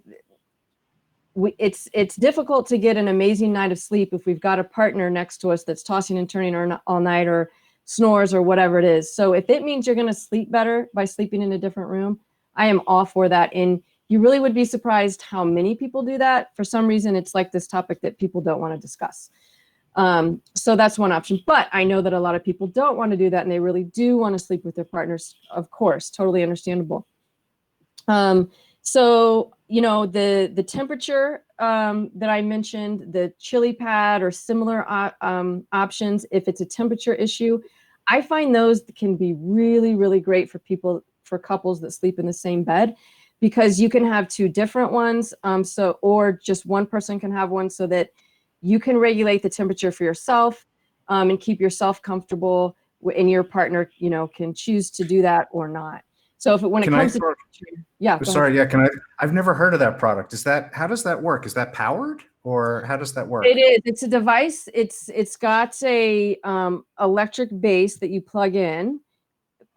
Speaker 2: it's difficult to get an amazing night of sleep if we've got a partner next to us that's tossing and turning all night or snores or whatever it is. So if it means you're going to sleep better by sleeping in a different room, I am all for that. And you really would be surprised how many people do that. For some reason, it's like this topic that people don't want to discuss. So that's one option, but I know that a lot of people don't want to do that and they really do want to sleep with their partners. Of course, totally understandable. So, the temperature, that I mentioned, the chili pad or similar, options, if it's a temperature issue, I find those can be really, really great for couples that sleep in the same bed, because you can have two different ones. Or just one person can have one so that you can regulate the temperature for yourself, and keep yourself comfortable, and your partner, can choose to do that or not. So when it comes to temperature, yeah.
Speaker 1: Sorry, yeah. I've never heard of that product. How does that work? Is that powered, or how does that work?
Speaker 2: It is. It's a device. It's got a electric base that you plug in,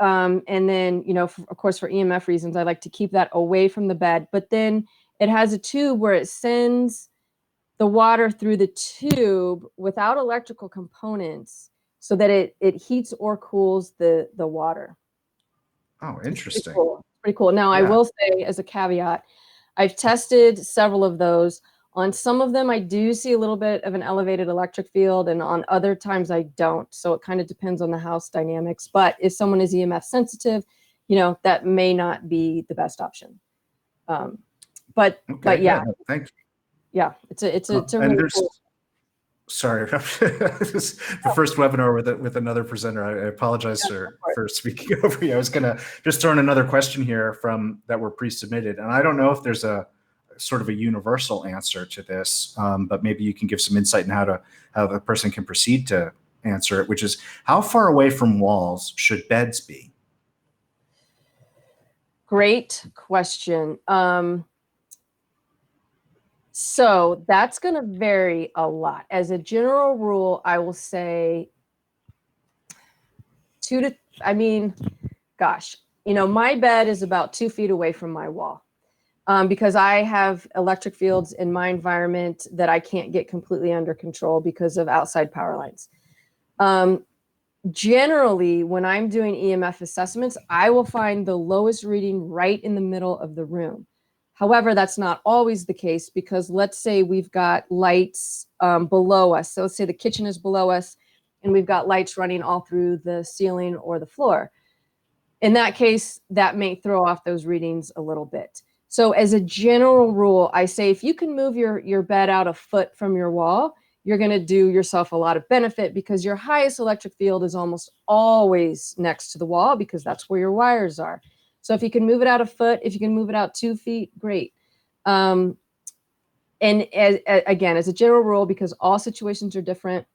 Speaker 2: and then of course for EMF reasons, I like to keep that away from the bed. But then it has a tube where it sends the water through the tube without electrical components, so that it heats or cools the water.
Speaker 1: Oh, interesting.
Speaker 2: Pretty cool. Now, yeah. I will say, as a caveat, I've tested several of those. On some of them, I do see a little bit of an elevated electric field, and on other times I don't. So it kind of depends on the house dynamics. But if someone is EMF sensitive, that may not be the best option. But yeah.
Speaker 1: Thank you.
Speaker 2: Yeah, it's a really cool.
Speaker 1: Sorry, this the first webinar with another presenter. I apologize for speaking over you. I was going to just throw in another question here that were pre-submitted, and I don't know if there's a sort of a universal answer to this, but maybe you can give some insight in how the person can proceed to answer it, which is, how far away from walls should beds be?
Speaker 2: Great question. So that's going to vary a lot. As a general rule, I will say my bed is about 2 feet away from my wall, because I have electric fields in my environment that I can't get completely under control because of outside power lines. Generally, when I'm doing EMF assessments, I will find the lowest reading right in the middle of the room. However, that's not always the case, because let's say we've got lights below us. So let's say the kitchen is below us and we've got lights running all through the ceiling or the floor. In that case, that may throw off those readings a little bit. So as a general rule, I say if you can move your bed out a foot from your wall, you're going to do yourself a lot of benefit, because your highest electric field is almost always next to the wall, because that's where your wires are. So if you can move it out a foot, if you can move it out 2 feet, great. And again, as a general rule, because all situations are different,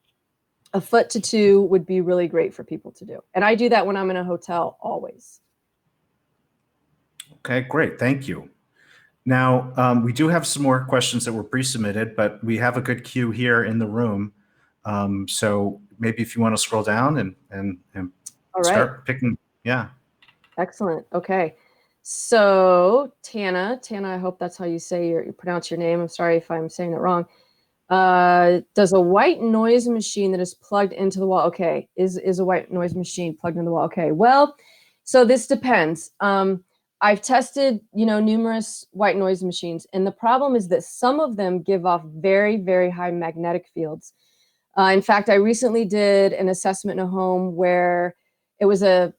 Speaker 2: a foot to 2 would be really great for people to do. And I do that when I'm in a hotel always.
Speaker 1: Okay, great. Thank you. Now, we do have some more questions that were pre-submitted, but we have a good queue here in the room. So maybe if you want to scroll down and
Speaker 2: All right.
Speaker 1: start picking. Yeah.
Speaker 2: Excellent. Okay. So Tana, I hope that's how you say you pronounce your name. I'm sorry if I'm saying it wrong. Does a white noise machine that is plugged into the wall, okay, is a white noise machine plugged into the wall? Okay, well, so this depends. I've tested, numerous white noise machines, and the problem is that some of them give off very, very high magnetic fields. In fact, I recently did an assessment in a home where it was a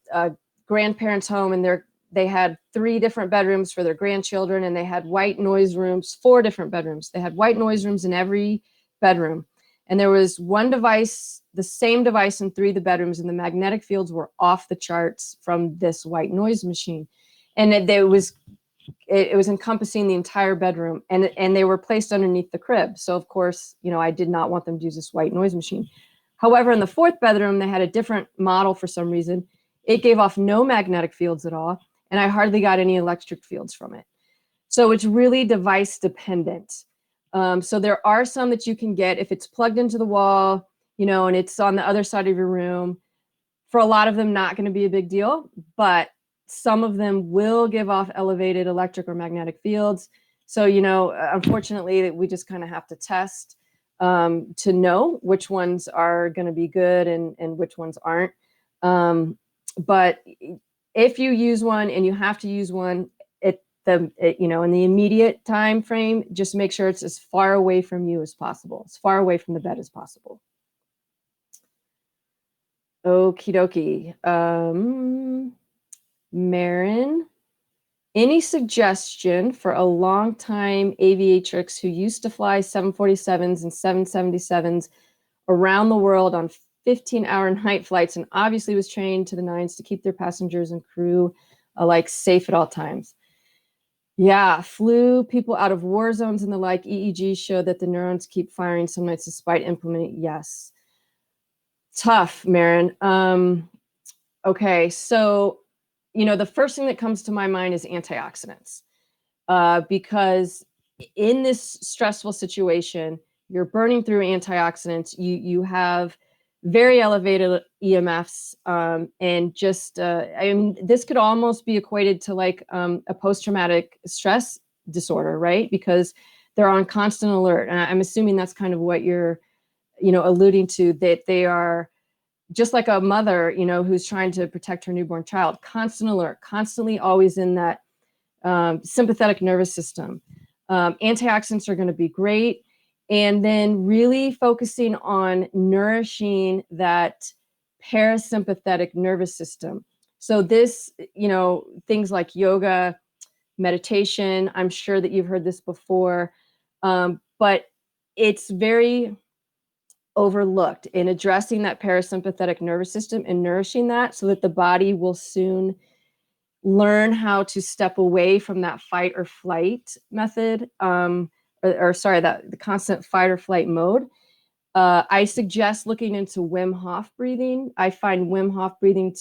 Speaker 2: grandparents' home, and they had 3 different bedrooms for their grandchildren, and they had white noise rooms, 4 different bedrooms. They had white noise rooms in every bedroom. And there was one device, the same device in 3 of the bedrooms, and the magnetic fields were off the charts from this white noise machine. And it was encompassing the entire bedroom, and they were placed underneath the crib. So of course, I did not want them to use this white noise machine. However, in the 4th bedroom, they had a different model for some reason. It gave off no magnetic fields at all, and I hardly got any electric fields from it. So it's really device dependent. So there are some that you can get if it's plugged into the wall, and it's on the other side of your room. For a lot of them, not going to be a big deal, but some of them will give off elevated electric or magnetic fields. So, unfortunately, we just kind of have to test to know which ones are going to be good and which ones aren't. But if you use one and you have to use one in the immediate time frame, just make sure it's as far away from you as possible, as far away from the bed as possible. Okie dokie. Marin, any suggestion for a long-time aviatrix who used to fly 747s and 777s around the world on 15-hour night flights, and obviously was trained to the nines to keep their passengers and crew alike safe at all times? Yeah, flew people out of war zones and the like. EEG showed that the neurons keep firing some nights despite implementing. Yes. Tough, Marin. Okay, so the first thing that comes to my mind is antioxidants, because in this stressful situation, you're burning through antioxidants. You have very elevated EMFs, and just this could almost be equated to like a post-traumatic stress disorder, right? Because they're on constant alert, and I'm assuming that's kind of what you're alluding to, that they are just like a mother, who's trying to protect her newborn child, constant alert, constantly always in that sympathetic nervous system. Antioxidants are going to be great. And then really focusing on nourishing that parasympathetic nervous system. So this, things like yoga, meditation, I'm sure that you've heard this before, but it's very overlooked in addressing that parasympathetic nervous system and nourishing that, so that the body will soon learn how to step away from that fight or flight method, the constant fight or flight mode. I suggest looking into Wim Hof breathing. I find Wim Hof breathing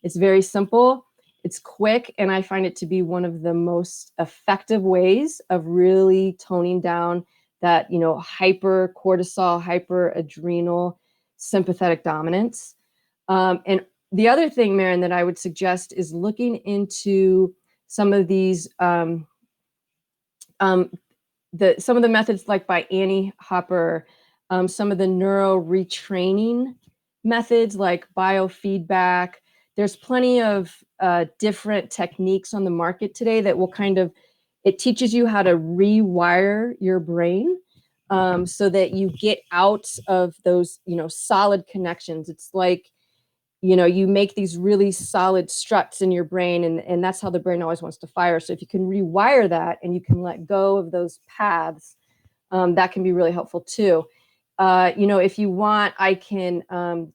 Speaker 2: it's very simple, it's quick, and I find it to be one of the most effective ways of really toning down that, hyper cortisol, hyper adrenal sympathetic dominance. And the other thing, Marin, that I would suggest is looking into some of these, some of the methods like by Annie Hopper, some of the neuro retraining methods like biofeedback. There's plenty of different techniques on the market today that will kind of It teaches you how to rewire your brain so that you get out of those, solid connections. It's like, you make these really solid struts in your brain, and that's how the brain always wants to fire. So if you can rewire that and you can let go of those paths, that can be really helpful too. If you want, I can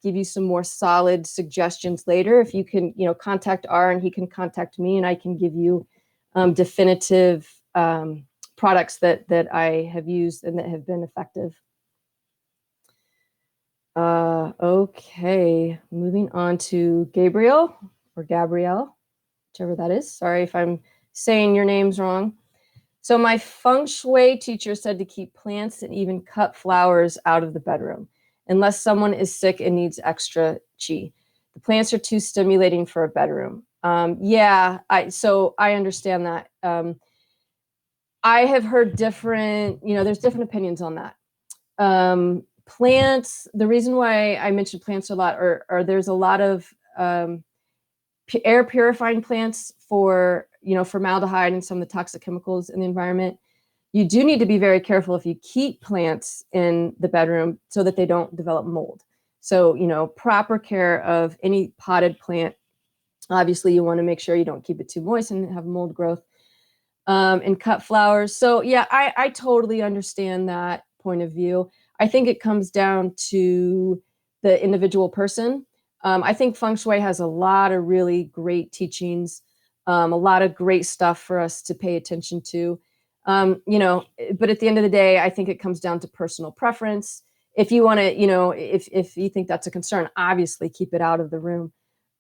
Speaker 2: give you some more solid suggestions later. If you can, contact R and he can contact me, and I can give you definitive products that I have used and that have been effective. Okay, moving on to Gabriel or Gabrielle, whichever that is. Sorry if I'm saying your names wrong. So my feng shui teacher said to keep plants and even cut flowers out of the bedroom unless someone is sick and needs extra chi. The plants are too stimulating for a bedroom. So I understand that. I have heard different, there's different opinions on that. Plants, the reason why I mentioned plants a lot are there's a lot of air purifying plants for, formaldehyde and some of the toxic chemicals in the environment. You do need to be very careful if you keep plants in the bedroom so that they don't develop mold. So, proper care of any potted plant. Obviously, you want to make sure you don't keep it too moist and have mold growth. And cut flowers. So yeah, I totally understand that point of view. I think it comes down to the individual person. I think feng shui has a lot of really great teachings, a lot of great stuff for us to pay attention to. But at the end of the day, I think it comes down to personal preference. If you want to, if you think that's a concern, obviously keep it out of the room.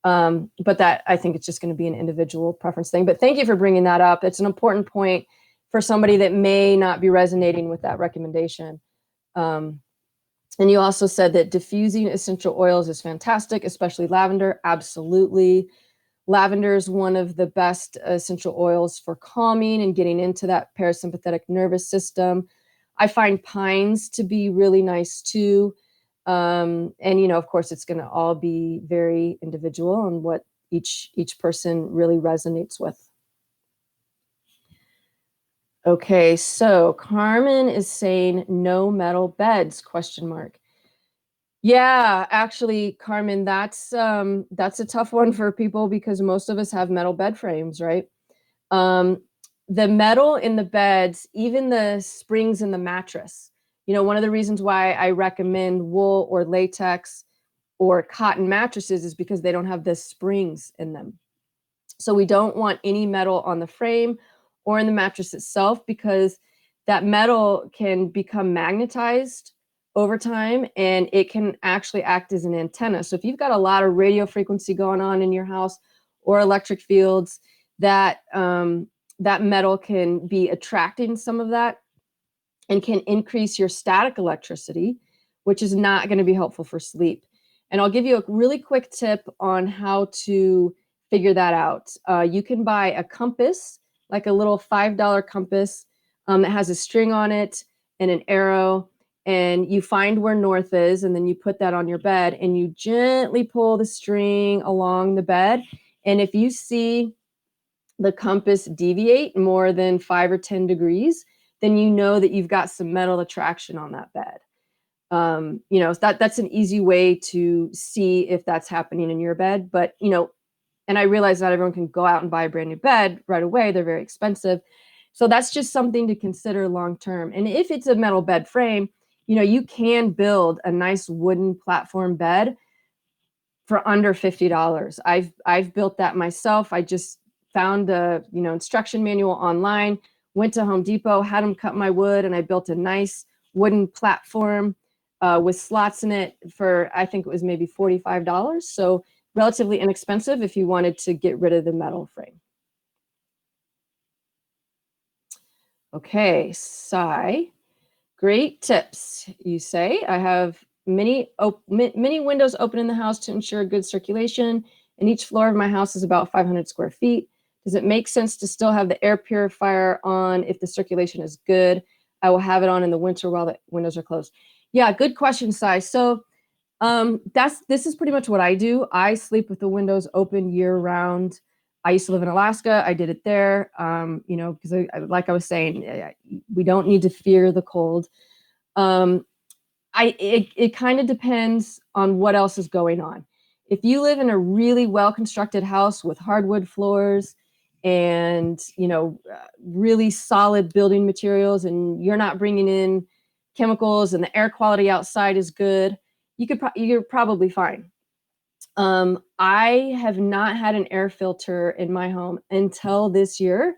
Speaker 2: But that, I think it's just going to be an individual preference thing. But thank you for bringing that up. It's an important point for somebody that may not be resonating with that recommendation. And you also said that diffusing essential oils is fantastic, especially lavender. Absolutely. Lavender is one of the best essential oils for calming and getting into that parasympathetic nervous system. I find pines to be really nice too. And, of course, it's going to all be very individual on what each person really resonates with. Okay, so Carmen is saying no metal beds, ? Yeah, actually, Carmen, that's a tough one for people because most of us have metal bed frames, right? The metal in the beds, even the springs in the mattress. One of the reasons why I recommend wool or latex or cotton mattresses is because they don't have the springs in them. So we don't want any metal on the frame or in the mattress itself because that metal can become magnetized over time and it can actually act as an antenna. So if you've got a lot of radio frequency going on in your house or electric fields, that metal can be attracting some of that and can increase your static electricity, which is not going to be helpful for sleep. And I'll give you a really quick tip on how to figure that out. You can buy a compass, like a little $5 compass that has a string on it and an arrow, and you find where north is, and then you put that on your bed, and you gently pull the string along the bed. And if you see the compass deviate more than 5 or 10 degrees, then you know that you've got some metal attraction on that bed. That's an easy way to see if that's happening in your bed. But, and I realize not everyone can go out and buy a brand new bed right away. They're very expensive. So that's just something to consider long-term. And if it's a metal bed frame, you can build a nice wooden platform bed for under $50. I've built that myself. I just found a, instruction manual online, went to Home Depot, had them cut my wood, and I built a nice wooden platform with slots in it for, I think it was maybe $45. So relatively inexpensive if you wanted to get rid of the metal frame. Okay, Sai, great tips, you say. I have many windows open in the house to ensure good circulation, and each floor of my house is about 500 square feet. Does it make sense to still have the air purifier on if the circulation is good? I will have it on in the winter while the windows are closed. Yeah, good question, Sai. So this is pretty much what I do. I sleep with the windows open year round. I used to live in Alaska. I did it there, you know, because like I was saying, we don't need to fear the cold. It kind of depends on what else is going on. If you live in a really well-constructed house with hardwood floors and, you know, really solid building materials, and you're not bringing in chemicals and the air quality outside is good, you're probably fine. I have not had an air filter in my home until this year,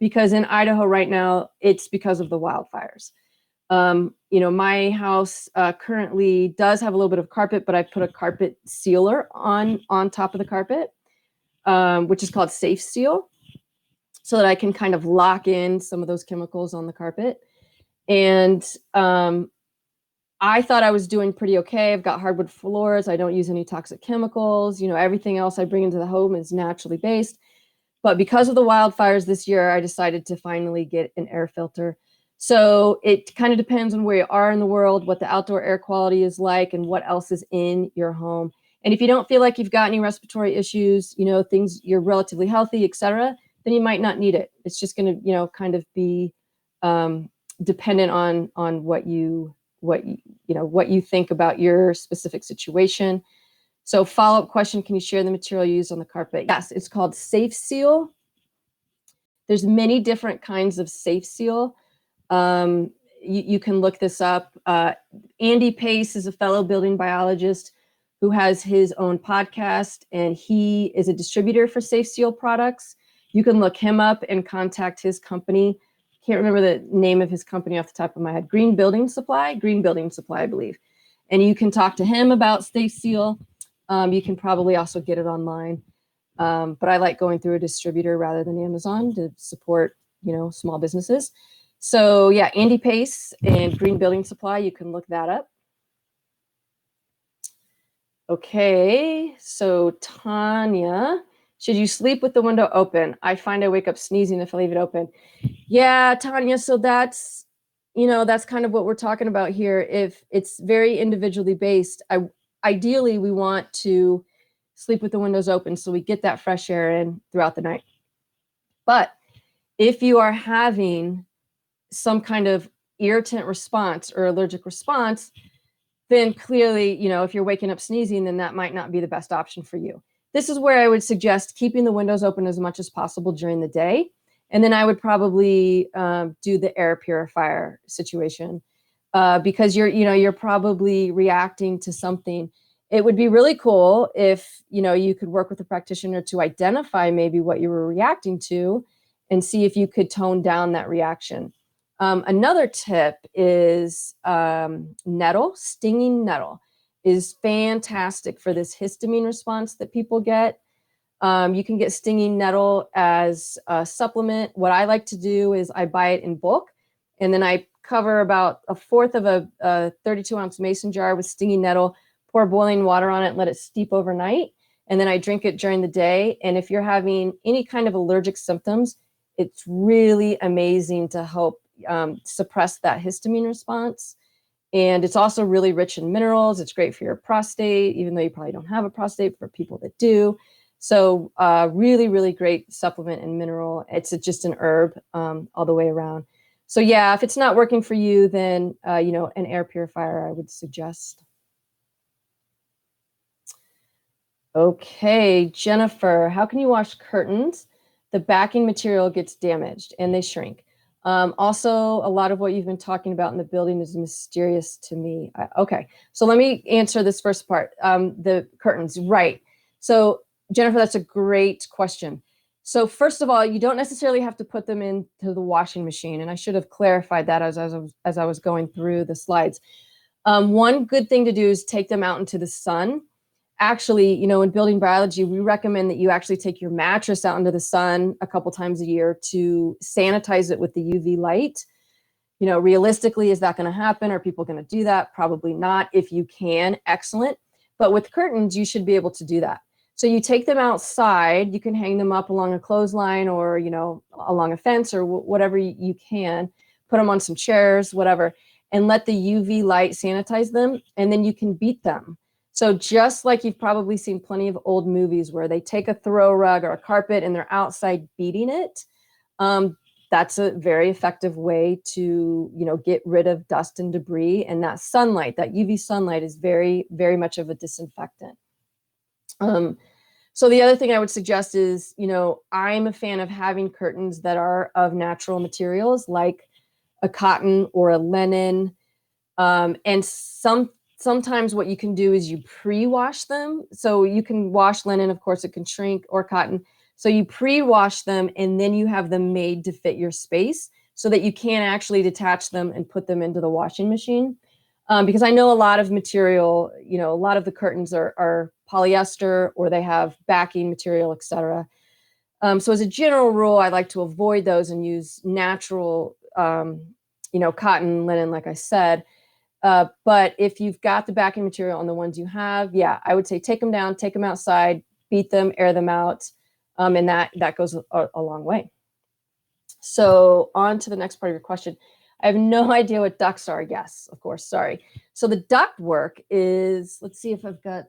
Speaker 2: because in Idaho right now, it's because of the wildfires. You know, my house currently does have a little bit of carpet, but I put a carpet sealer on top of the carpet, which is called Safe Seal, so that I can kind of lock in some of those chemicals on the carpet. And I thought I was doing pretty okay. I've got hardwood floors. I don't use any toxic chemicals. You know, everything else I bring into the home is naturally based. But because of the wildfires this year, I decided to finally get an air filter. So it kind of depends on where you are in the world, what the outdoor air quality is like, and what else is in your home. And if you don't feel like you've got any respiratory issues, you know, things, you're relatively healthy, etc., then you might not need it. It's just going to, you know, kind of be dependent on what you think about your specific situation. So follow-up question, can you share the material used on the carpet? Yes, it's called Safe Seal. There's many different kinds of Safe Seal. You can look this up. Andy Pace is a fellow building biologist who has his own podcast, and he is a distributor for Safe Seal products. You can look him up and contact his company. Can't remember the name of his company off the top of my head. Green Building Supply, I believe. And you can talk to him about Safe Seal. You can probably also get it online. But I like going through a distributor rather than Amazon to support, you know, small businesses. So yeah, Andy Pace and Green Building Supply, you can look that up. Okay, so Tanya, should you sleep with the window open? I find I wake up sneezing if I leave it open. Yeah, Tanya, so that's, you know, that's kind of what we're talking about here. If it's very individually based, ideally we want to sleep with the windows open so we get that fresh air in throughout the night. But if you are having some kind of irritant response or allergic response, then clearly, you know, if you're waking up sneezing, then that might not be the best option for you. This is where I would suggest keeping the windows open as much as possible during the day. And then I would probably do the air purifier situation because you're probably reacting to something. It would be really cool if, you know, you could work with a practitioner to identify maybe what you were reacting to and see if you could tone down that reaction. Another tip is nettle. Stinging nettle is fantastic for this histamine response that people get. You can get stinging nettle as a supplement. What I like to do is I buy it in bulk, and then I cover about a fourth of a 32-ounce mason jar with stinging nettle, pour boiling water on it, and let it steep overnight. And then I drink it during the day. And if you're having any kind of allergic symptoms, it's really amazing to help suppress that histamine response. And it's also really rich in minerals. It's great for your prostate, even though you probably don't have a prostate, for people that do. So really, really great supplement and mineral. It's just an herb all the way around. So yeah, if it's not working for you, then you know, an air purifier I would suggest. Okay, Jennifer, how can you wash curtains? The backing material gets damaged and they shrink. Also, a lot of what you've been talking about in the building is mysterious to me. Okay, so let me answer this first part. The curtains, right. So Jennifer, that's a great question. So first of all, you don't necessarily have to put them into the washing machine. And I should have clarified that as I was going through the slides. One good thing to do is take them out into the sun. Actually, you know, in building biology, we recommend that you actually take your mattress out into the sun a couple times a year to sanitize it with the UV light. You know, realistically, is that going to happen? Are people going to do that? Probably not. If you can, excellent. But with curtains, you should be able to do that. So you take them outside, you can hang them up along a clothesline or, you know, along a fence or whatever you can, put them on some chairs, whatever, and let the UV light sanitize them. And then you can beat them. So just like you've probably seen plenty of old movies where they take a throw rug or a carpet and they're outside beating it, that's a very effective way to, get rid of dust and debris. And that sunlight, that UV sunlight, is very, very much of a disinfectant. So the other thing I would suggest is, I'm a fan of having curtains that are of natural materials, like a cotton or a linen. And sometimes what you can do is you pre-wash them. So you can wash linen, of course, it can shrink, or cotton. So you pre-wash them and then you have them made to fit your space so that you can actually detach them and put them into the washing machine. Because I know a lot of material, a lot of the curtains are polyester, or they have backing material, etc. So as a general rule, I like to avoid those and use natural, cotton, linen, like I said. But if you've got the backing material on the ones you have, I would say take them down, take them outside, beat them, air them out. And that goes a long way. So on to the next part of your question. I have no idea what ducts are. Yes, of course. Sorry. So the duct work is, let's see if I've got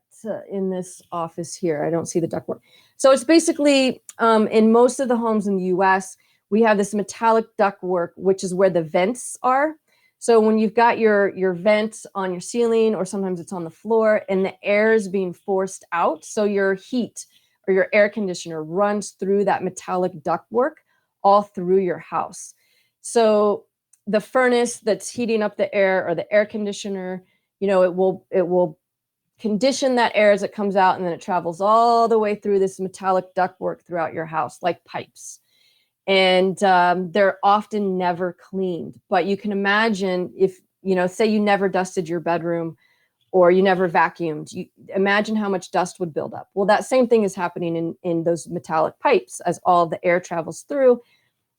Speaker 2: in this office here. I don't see the duct work. So it's basically in most of the homes in the US, we have this metallic duct work, which is where the vents are. So when you've got your vent on your ceiling, or sometimes it's on the floor, and the air is being forced out, so your heat or your air conditioner runs through that metallic ductwork all through your house. So the furnace that's heating up the air, or the air conditioner, it will condition that air as it comes out, and then it travels all the way through this metallic ductwork throughout your house, like pipes. And they're often never cleaned. But you can imagine if, say you never dusted your bedroom, or you never vacuumed, you imagine how much dust would build up. Well, that same thing is happening in those metallic pipes as all the air travels through.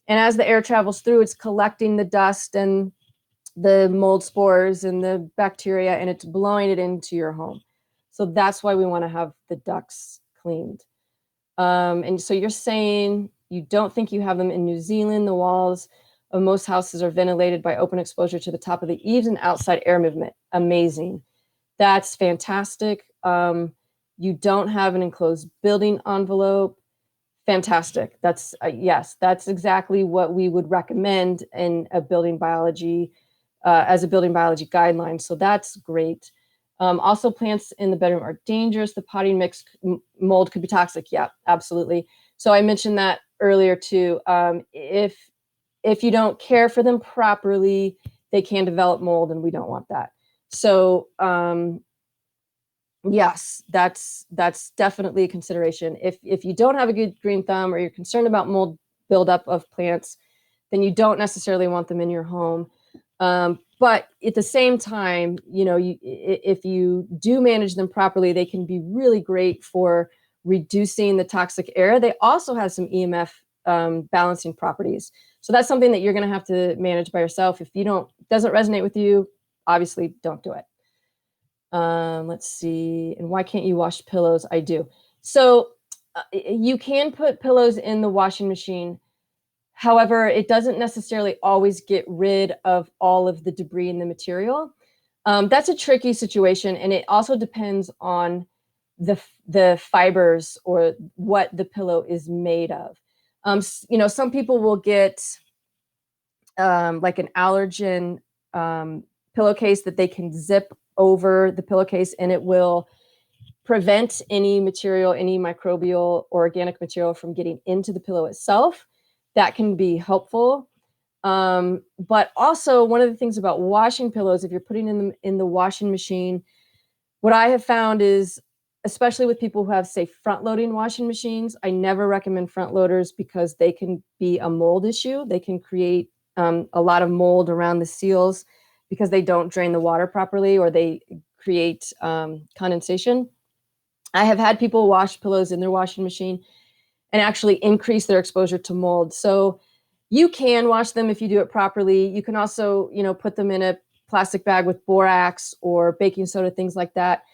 Speaker 2: And as the air travels through, it's collecting the dust and the mold spores and the bacteria, and it's blowing it into your home. So that's why we want to have the ducts cleaned. And so you're saying you don't think you have them in New Zealand. The walls of most houses are ventilated by open exposure to the top of the eaves and outside air movement. Amazing. That's fantastic. You don't have an enclosed building envelope. Fantastic. That's yes, that's exactly what we would recommend in a building biology, as a building biology guideline. So that's great. Also, plants in the bedroom are dangerous. The potting mix mold could be toxic. Yeah, absolutely. So I mentioned that earlier too. If you don't care for them properly, they can develop mold, and we don't want that. So yes, that's definitely a consideration. If you don't have a good green thumb, or you're concerned about mold buildup of plants, then you don't necessarily want them in your home. But at the same time, if you do manage them properly, they can be really great for reducing the toxic air. They also have some EMF balancing properties. So that's something that you're going to have to manage by yourself. If doesn't resonate with you, obviously don't do it. Let's see. And why can't you wash pillows? I do. So you can put pillows in the washing machine. However, it doesn't necessarily always get rid of all of the debris in the material. That's a tricky situation, and it also depends on the fibers, or what the pillow is made of. Some people will get like an allergen pillowcase that they can zip over the pillowcase, and it will prevent any material, any microbial or organic material from getting into the pillow itself. That can be helpful. But also, one of the things about washing pillows, if you're putting them in the washing machine, what I have found is, especially with people who have, say, front-loading washing machines, I never recommend front loaders, because they can be a mold issue. They can create a lot of mold around the seals because they don't drain the water properly, or they create condensation. I have had people wash pillows in their washing machine and actually increase their exposure to mold. So you can wash them if you do it properly. You can also, put them in a plastic bag with borax or baking soda, things like that.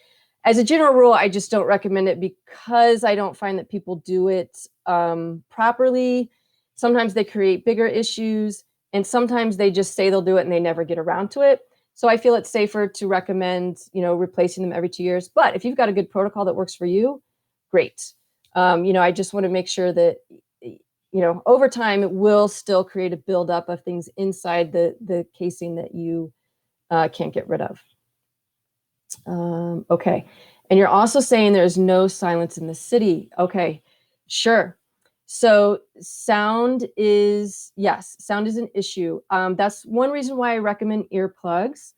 Speaker 2: As a general rule, I just don't recommend it, because I don't find that people do it properly. Sometimes they create bigger issues, and sometimes they just say they'll do it and they never get around to it. So I feel it's safer to recommend, replacing them every 2 years. But if you've got a good protocol that works for you, great. I just want to make sure that, over time, it will still create a buildup of things inside the casing that you can't get rid of. Okay. And you're also saying there's no silence in the city. Okay, sure. So sound is an issue. That's one reason why I recommend earplugs.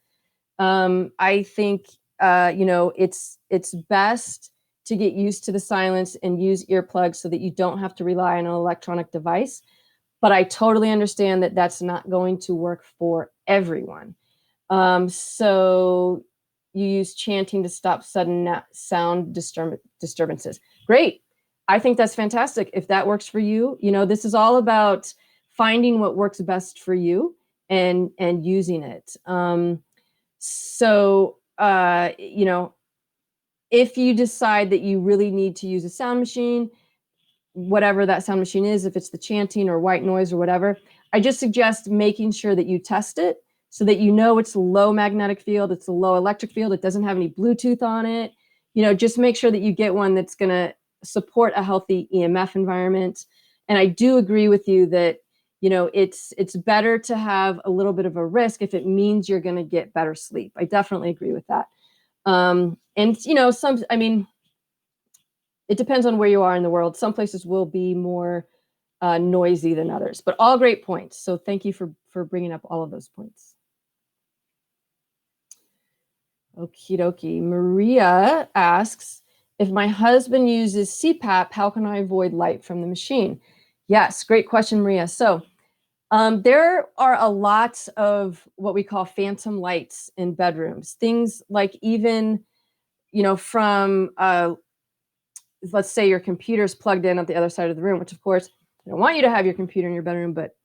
Speaker 2: I think, it's best to get used to the silence and use earplugs so that you don't have to rely on an electronic device. But I totally understand that that's not going to work for everyone. So you use chanting to stop sudden sound disturbances. Great. I think that's fantastic. If that works for you, this is all about finding what works best for you and using it. So, if you decide that you really need to use a sound machine, whatever that sound machine is, if it's the chanting or white noise or whatever, I just suggest making sure that you test it so that it's low magnetic field, it's a low electric field, it doesn't have any Bluetooth on it. Just make sure that you get one that's going to support a healthy EMF environment. And I do agree with you that, it's better to have a little bit of a risk if it means you're going to get better sleep. I definitely agree with that. It depends on where you are in the world. Some places will be more noisy than others, but all great points. So thank you for bringing up all of those points. Okie dokie. Maria asks, if my husband uses CPAP, how can I avoid light from the machine? Yes, great question, Maria. So there are a lot of what we call phantom lights in bedrooms. Things like even, from, let's say your computer's plugged in at the other side of the room, which of course, I don't want you to have your computer in your bedroom, but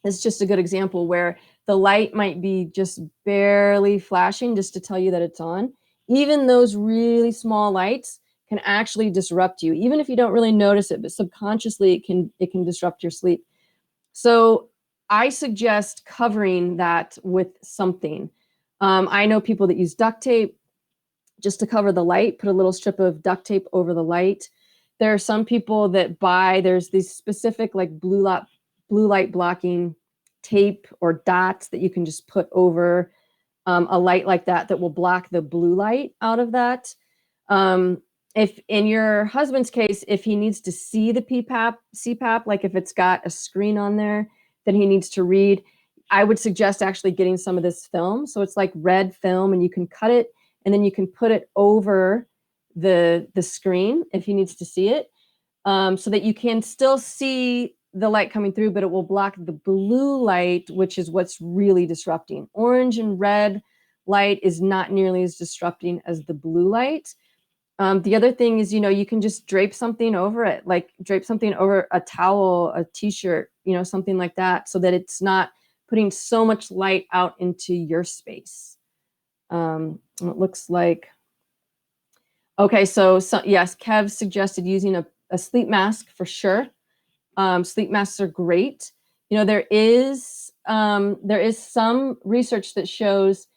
Speaker 2: it's just a good example where the light might be just barely flashing just to tell you that it's on. Even those really small lights can actually disrupt you, even if you don't really notice it, but subconsciously it can disrupt your sleep. So I suggest covering that with something. I know people that use duct tape just to cover the light, put a little strip of duct tape over the light. There are some people that there's these specific like blue light blocking tape or dots that you can just put over a light like that will block the blue light out of that. If in your husband's case, if he needs to see the CPAP, like if it's got a screen on there that he needs to read, I would suggest actually getting some of this film. So it's like red film and you can cut it and then you can put it over the screen if he needs to see it, so that you can still see the light coming through, but it will block the blue light, which is what's really disrupting. Orange and red light is not nearly as disrupting as the blue light. The other thing is, you can just drape something over it, like drape something over a towel, a t-shirt, something like that, so that it's not putting so much light out into your space. It looks like, okay, so yes, Kev suggested using a sleep mask for sure. Sleep masks are great. There is some research that shows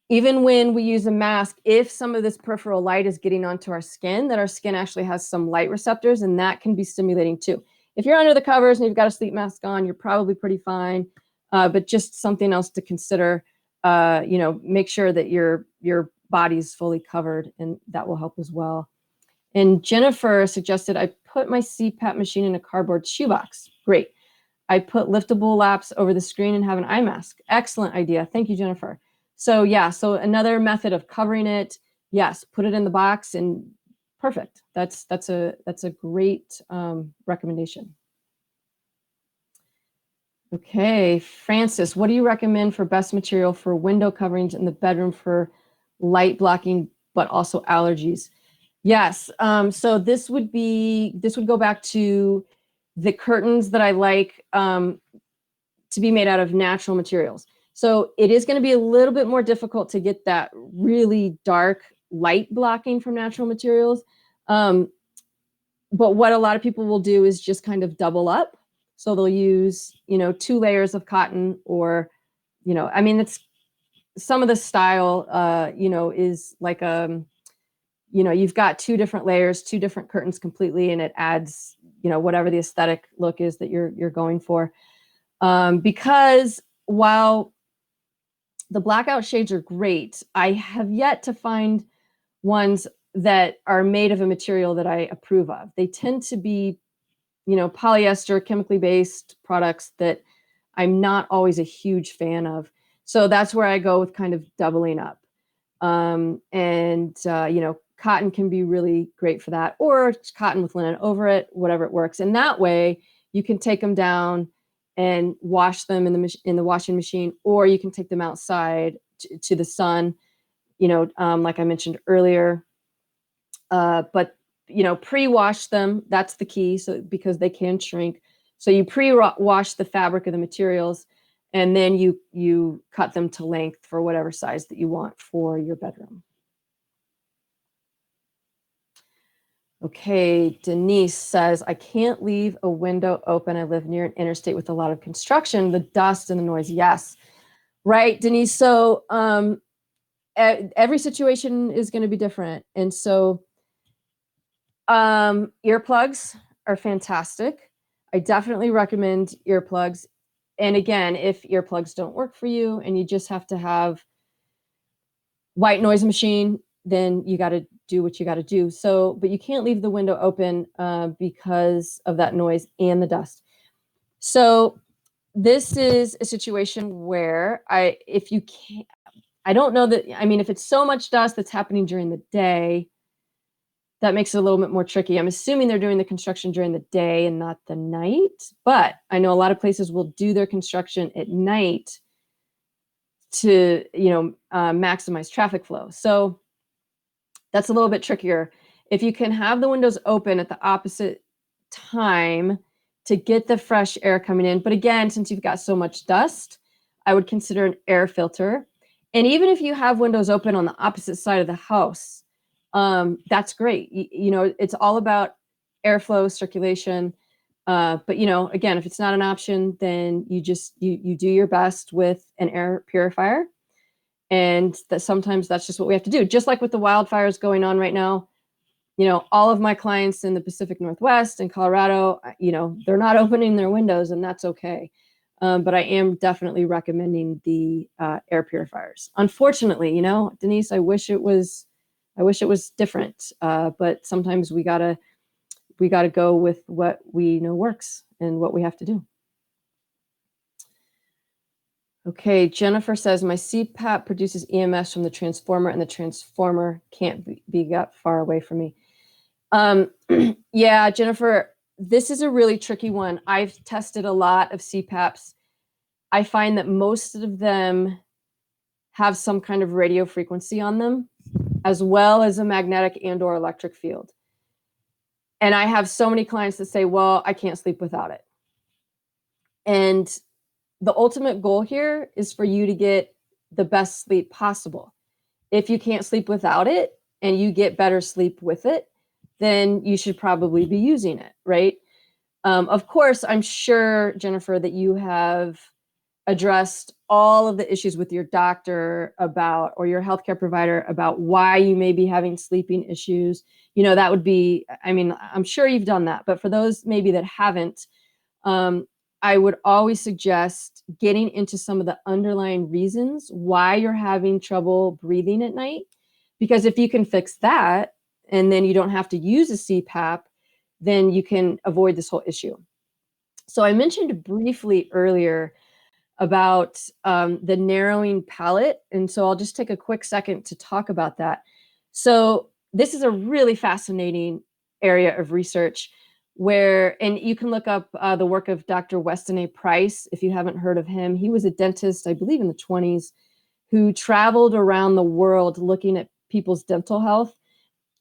Speaker 2: even when we use a mask, if some of this peripheral light is getting onto our skin, that our skin actually has some light receptors, and that can be stimulating too. If you're under the covers and you've got a sleep mask on, you're probably pretty fine, but just something else to consider. Make sure that your body's fully covered, and that will help as well. And Jennifer suggested I put my CPAP machine in a cardboard shoebox. Great. I put liftable laps over the screen and have an eye mask. Excellent idea. Thank you, Jennifer. So yeah, so another method of covering it, yes, put it in the box and perfect. That's a great recommendation. Okay, Francis, what do you recommend for best material for window coverings in the bedroom for light blocking, but also allergies? Yes, so this would go back to the curtains that I like to be made out of natural materials. So it is going to be a little bit more difficult to get that really dark light blocking from natural materials. But what a lot of people will do is just kind of double up. So they'll use, 2 layers of cotton, or, it's some of the style, is like, you've got two different layers, two different curtains completely, and it adds, whatever the aesthetic look is that you're going for. Because while the blackout shades are great, I have yet to find ones that are made of a material that I approve of. They tend to be, polyester, chemically based products that I'm not always a huge fan of. So that's where I go with kind of doubling up. Cotton can be really great for that, or cotton with linen over it, whatever it works. And that way you can take them down and wash them in the washing machine, or you can take them outside to the sun, like I mentioned earlier. But pre-wash them. That's the key. So because they can shrink. So you pre-wash the fabric of the materials, and then you cut them to length for whatever size that you want for your bedroom. Okay, Denise says, I can't leave a window open. I live near an interstate with a lot of construction, the dust and the noise. Yes, right, Denise. So every situation is going to be different. And so earplugs are fantastic. I definitely recommend earplugs. And again, if earplugs don't work for you and you just have to have white noise machine, then you got to do what you got to do. So, but you can't leave the window open because of that noise and the dust. So this is a situation where I don't know that, if it's so much dust that's happening during the day, that makes it a little bit more tricky. I'm assuming they're doing the construction during the day and not the night, but I know a lot of places will do their construction at night to, maximize traffic flow. So that's a little bit trickier. If you can have the windows open at the opposite time to get the fresh air coming in. But again, since you've got so much dust, I would consider an air filter. And even if you have windows open on the opposite side of the house, that's great. It's all about airflow, circulation. But again, if it's not an option, then you do your best with an air purifier. And that sometimes that's just what we have to do. Just like with the wildfires going on right now, all of my clients in the Pacific Northwest and Colorado, they're not opening their windows, and that's okay. But I am definitely recommending the air purifiers. Unfortunately, Denise, I wish it was different. But sometimes we gotta go with what we know works and what we have to do. Okay, Jennifer says, my CPAP produces EMS from the transformer, and the transformer can't be got far away from me. Yeah, Jennifer, this is a really tricky one. I've tested a lot of CPAPs. I find that most of them have some kind of radio frequency on them, as well as a magnetic and or electric field. And I have so many clients that say, well, I can't sleep without it. And the ultimate goal here is for you to get the best sleep possible. If you can't sleep without it and you get better sleep with it, then you should probably be using it, right? Of course, I'm sure, Jennifer, that you have addressed all of the issues with your doctor about, or your healthcare provider about why you may be having sleeping issues. That would be, I'm sure you've done that, but for those maybe that haven't, I would always suggest getting into some of the underlying reasons why you're having trouble breathing at night. Because if you can fix that, and then you don't have to use a CPAP, then you can avoid this whole issue. So I mentioned briefly earlier about the narrowing palate. And so I'll just take a quick second to talk about that. So this is a really fascinating area of research where, and you can look up the work of Dr. Weston A. Price, if you haven't heard of him. He was a dentist, I believe in the 1920s, who traveled around the world looking at people's dental health.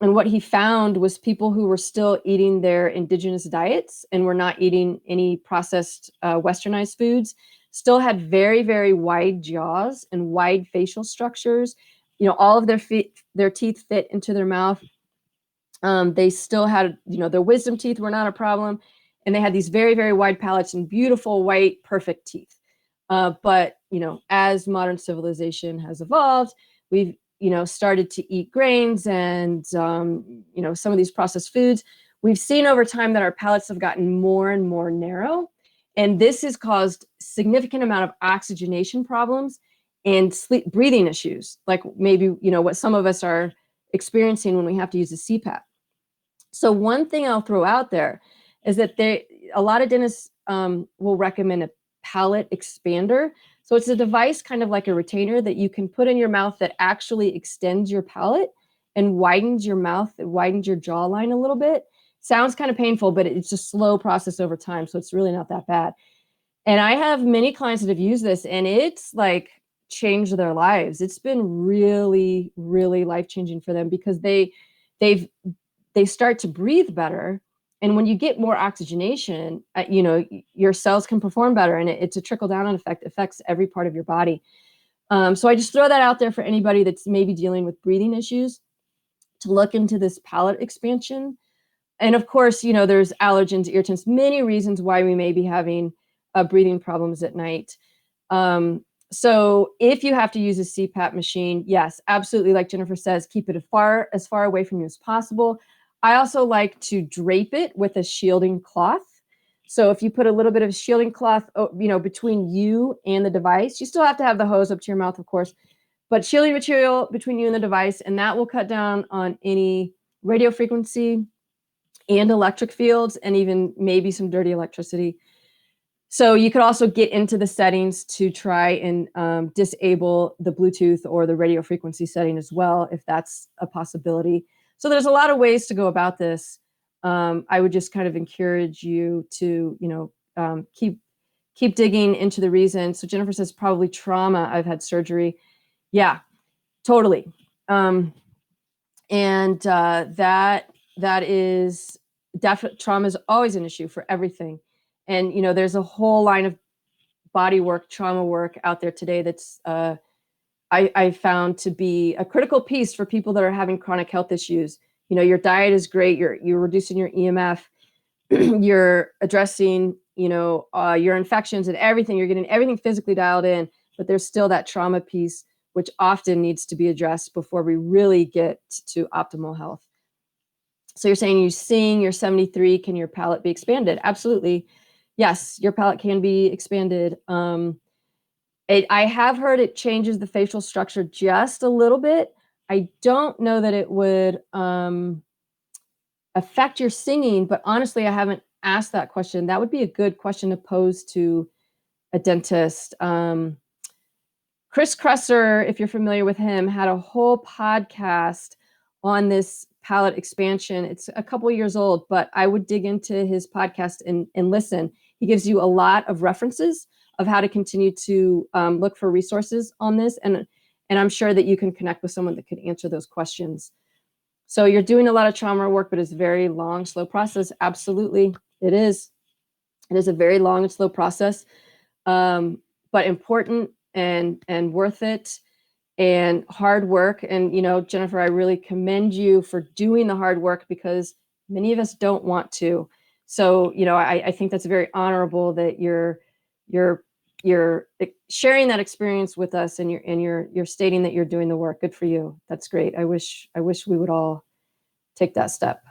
Speaker 2: And what he found was people who were still eating their indigenous diets and were not eating any processed westernized foods still had very, very wide jaws and wide facial structures. All of their teeth fit into their mouth. They still had, their wisdom teeth were not a problem. And they had these very, very wide palates and beautiful white, perfect teeth. But as modern civilization has evolved, we've, started to eat grains and, some of these processed foods. We've seen over time that our palates have gotten more and more narrow. And this has caused significant amount of oxygenation problems and sleep breathing issues, like maybe, what some of us are experiencing when we have to use a CPAP. So one thing I'll throw out there is that a lot of dentists will recommend a palate expander. So it's a device kind of like a retainer that you can put in your mouth that actually extends your palate and widens your mouth, it widens your jawline a little bit. Sounds kind of painful, but it's a slow process over time. So it's really not that bad. And I have many clients that have used this, and it's like changed their lives. It's been really, really life-changing for them because they start to breathe better. And when you get more oxygenation, your cells can perform better, and it's a trickle-down effect, affects every part of your body. So I just throw that out there for anybody that's maybe dealing with breathing issues to look into this palate expansion. And of course, there's allergens, irritants, many reasons why we may be having breathing problems at night. So if you have to use a CPAP machine, yes, absolutely. Like Jennifer says, keep it as far away from you as possible. I also like to drape it with a shielding cloth. So if you put a little bit of shielding cloth, between you and the device, you still have to have the hose up to your mouth, of course, but shielding material between you and the device, and that will cut down on any radio frequency and electric fields, and even maybe some dirty electricity. So you could also get into the settings to try and disable the Bluetooth or the radio frequency setting as well, if that's a possibility. So there's a lot of ways to go about this. I would just kind of encourage you to, keep digging into the reason. So Jennifer says probably trauma. I've had surgery. Yeah, totally. That is definite. Trauma is always an issue for everything. And, there's a whole line of body work, trauma work out there today that's I found to be a critical piece for people that are having chronic health issues. Your diet is great. You're reducing your EMF. You're addressing, your infections and everything. You're getting everything physically dialed in, but there's still that trauma piece, which often needs to be addressed before we really get to optimal health. So you're saying you sing, you're 73, can your palate be expanded? Absolutely. Yes, your palate can be expanded. I have heard it changes the facial structure just a little bit. I don't know that it would affect your singing, but honestly, I haven't asked that question. That would be a good question to pose to a dentist. Chris Kresser, if you're familiar with him, had a whole podcast on this palate expansion. It's a couple of years old, but I would dig into his podcast and listen. He gives you a lot of references of how to continue to look for resources on this. And I'm sure that you can connect with someone that could answer those questions. So you're doing a lot of trauma work, but it's a very long, slow process. Absolutely, it is. It is a very long and slow process, but important and worth it, and hard work. And, Jennifer, I really commend you for doing the hard work because many of us don't want to. So, I think that's very honorable that you're sharing that experience with us, and you're stating that you're doing the work. Good for you. That's great. I wish we would all take that step.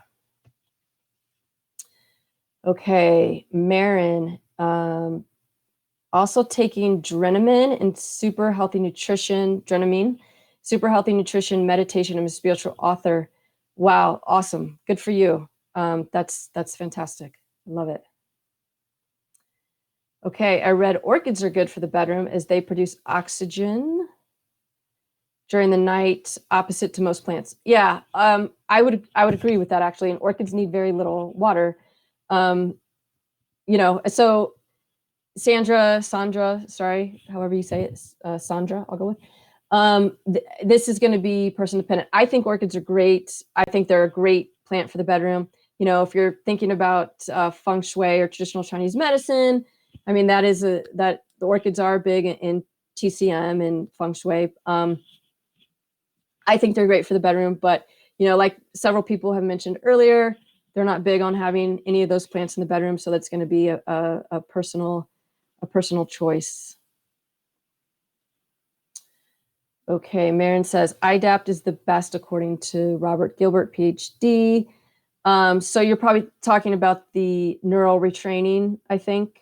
Speaker 2: Okay, Marin, also taking Dramamine and super healthy nutrition, meditation. I'm a spiritual author. Wow, awesome. Good for you. That's fantastic. Love it. Okay, I read orchids are good for the bedroom as they produce oxygen during the night, opposite to most plants. Yeah, I would agree with that actually. And orchids need very little water. So Sandra, sorry, however you say it, Sandra, I'll go with. This is going to be person dependent. I think orchids are great. I think they're a great plant for the bedroom. If you're thinking about feng shui or traditional Chinese medicine, I mean, that the orchids are big in TCM and feng shui. I think they're great for the bedroom, but like several people have mentioned earlier, they're not big on having any of those plants in the bedroom. So that's going to be a personal choice. Okay, Marin says, IDAPT is the best according to Robert Gilbert, PhD. So you're probably talking about the neural retraining, I think.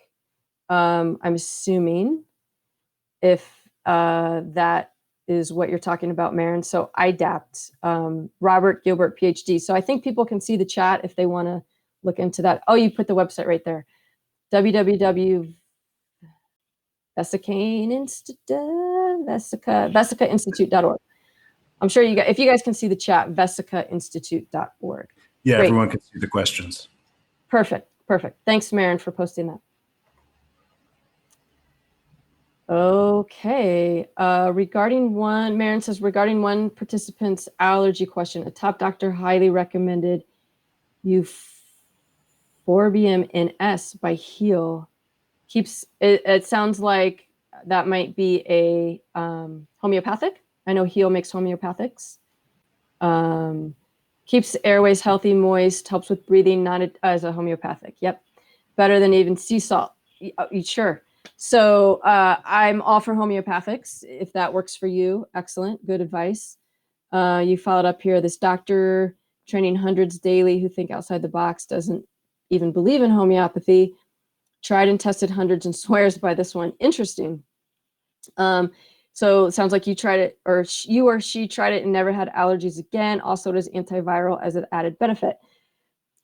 Speaker 2: I'm assuming if that is what you're talking about, Marin. So IDAPT, Robert Gilbert, PhD. So I think people can see the chat if they want to look into that. Oh, you put the website right there. www.vesicainstitute.org. I'm sure you guys, if you guys can see the chat, vesicainstitute.org.
Speaker 1: Yeah,
Speaker 2: Great.
Speaker 1: everyone can see the questions.
Speaker 2: Perfect. Perfect. Thanks, Marin, for posting that. Okay. Marin says, regarding one participant's allergy question, a top doctor highly recommended Euphorbium NS by Heal. It sounds like that might be a homeopathic. I know Heal makes homeopathics. Keeps airways healthy, moist, helps with breathing, not as a homeopathic. Yep. Better than even sea salt. Sure. So I'm all for homeopathics. If that works for you, excellent. Good advice. You followed up here. This doctor training hundreds daily who think outside the box doesn't even believe in homeopathy. Tried and tested hundreds and swears by this one. Interesting. So it sounds like you tried it, or you or she tried it and never had allergies again. Also, it is antiviral as an added benefit.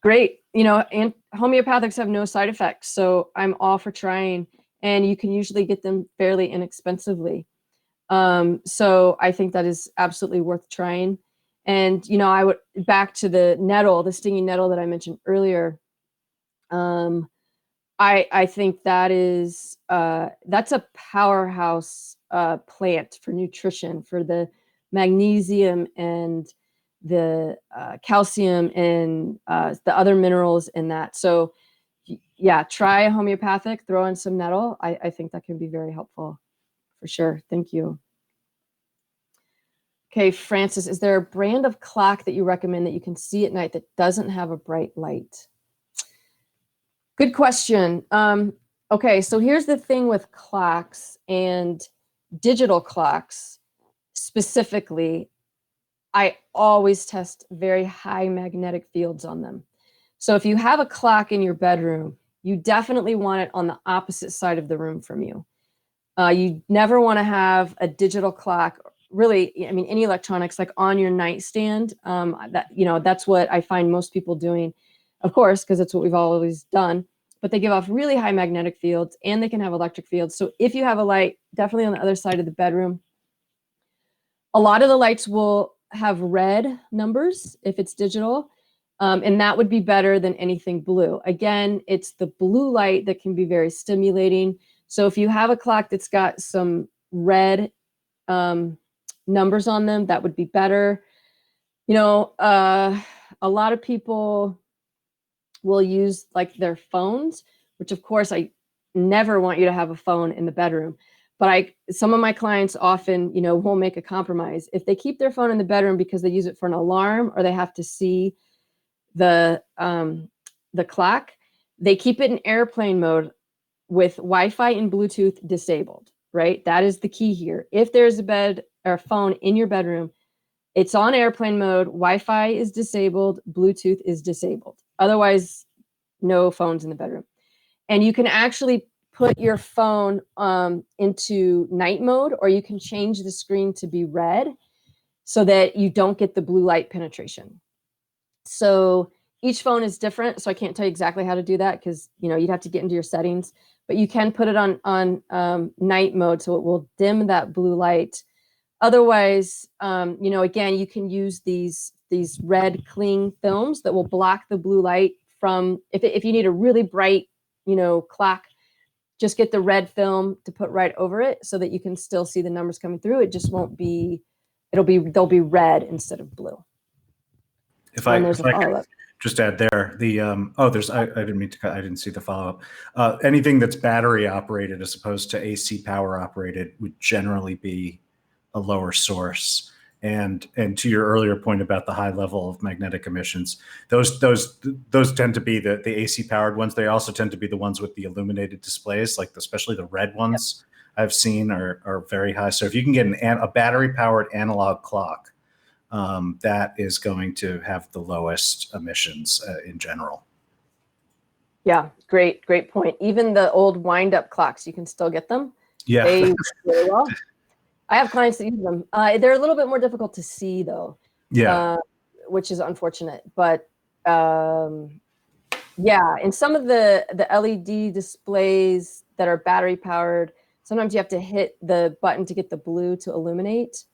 Speaker 2: Great. You know, and homeopathics have no side effects. So I'm all for trying, and you can usually get them fairly inexpensively. So I think that is absolutely worth trying. And, you know, I would back to the nettle, the stinging nettle that I mentioned earlier. I think that is that's a powerhouse plant for nutrition, for the magnesium and the calcium and the other minerals in that. So yeah, try a homeopathic, throw in some nettle. I think that can be very helpful for sure. Thank you. Okay, Francis, is there a brand of clock that you recommend that you can see at night that doesn't have a bright light? Good question. Okay, so here's the thing with clocks and digital clocks specifically. I always test very high magnetic fields on them. So if you have a clock in your bedroom, you definitely want it on the opposite side of the room from you. You never want to have a digital clock, really, I mean, any electronics like on your nightstand. That's what I find most people doing, of course, because it's what we've always done. But they give off really high magnetic fields and they can have electric fields. So if you have a light, definitely on the other side of the bedroom. A lot of the lights will have red numbers if it's digital. And that would be better than anything blue. Again, it's the blue light that can be very stimulating. So if you have a clock that's got some red numbers on them, that would be better. You know, a lot of people will use like their phones, which of course I never want you to have a phone in the bedroom. But some of my clients often, you know, will make a compromise. If they keep their phone in the bedroom because they use it for an alarm or they have to see the clock, they keep it in airplane mode with Wi-Fi and Bluetooth disabled, right? That is the key here. If there's a bed or a phone in your bedroom, it's on airplane mode, Wi-Fi is disabled, Bluetooth is disabled. Otherwise, no phones in the bedroom. And you can actually put your phone into night mode, or you can change the screen to be red so that you don't get the blue light penetration. So each phone is different, so I can't tell you exactly how to do that because, you know, you'd have to get into your settings. But you can put it on night mode so it will dim that blue light. Otherwise, you know, again, you can use these red cling films that will block the blue light from, if you need a really bright, you know, clock, just get the red film to put right over it so that you can still see the numbers coming through. It just won't be, they'll be red instead of blue.
Speaker 1: If I could just add there, I didn't see the follow up. Anything that's battery operated as opposed to AC power operated would generally be a lower source. And to your earlier point about the high level of magnetic emissions, those tend to be the AC powered ones. They also tend to be the ones with the illuminated displays, like especially the red ones. I've seen are very high. So if you can get a battery-powered analog clock, that is going to have the lowest emissions in general.
Speaker 2: Yeah, great point. Even the old wind-up clocks, you can still get them.
Speaker 1: Yeah.
Speaker 2: They work really well. I have clients that use them. They're a little bit more difficult to see, though.
Speaker 1: Yeah.
Speaker 2: Which is unfortunate. But yeah, in some of the LED displays that are battery powered, sometimes you have to hit the button to get the blue to illuminate,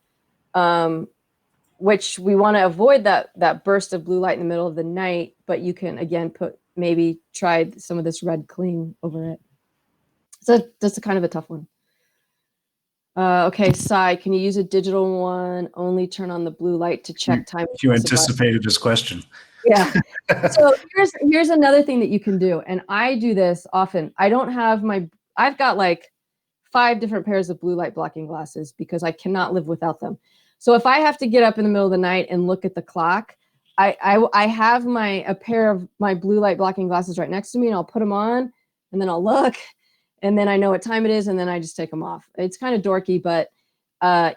Speaker 2: which we want to avoid that burst of blue light in the middle of the night. But you can, again, maybe try some of this red cling over it. So that's a kind of a tough one. Okay, Sai, can you use a digital one? Only turn on the blue light to check time.
Speaker 1: You anticipated this question.
Speaker 2: Yeah. So here's another thing that you can do, and I do this often. I've got like 5 different pairs of blue light blocking glasses because I cannot live without them. So if I have to get up in the middle of the night and look at the clock, I have a pair of my blue light blocking glasses right next to me, and I'll put them on, and then I'll look, and then I know what time it is, and then I just take them off. It's kind of dorky, but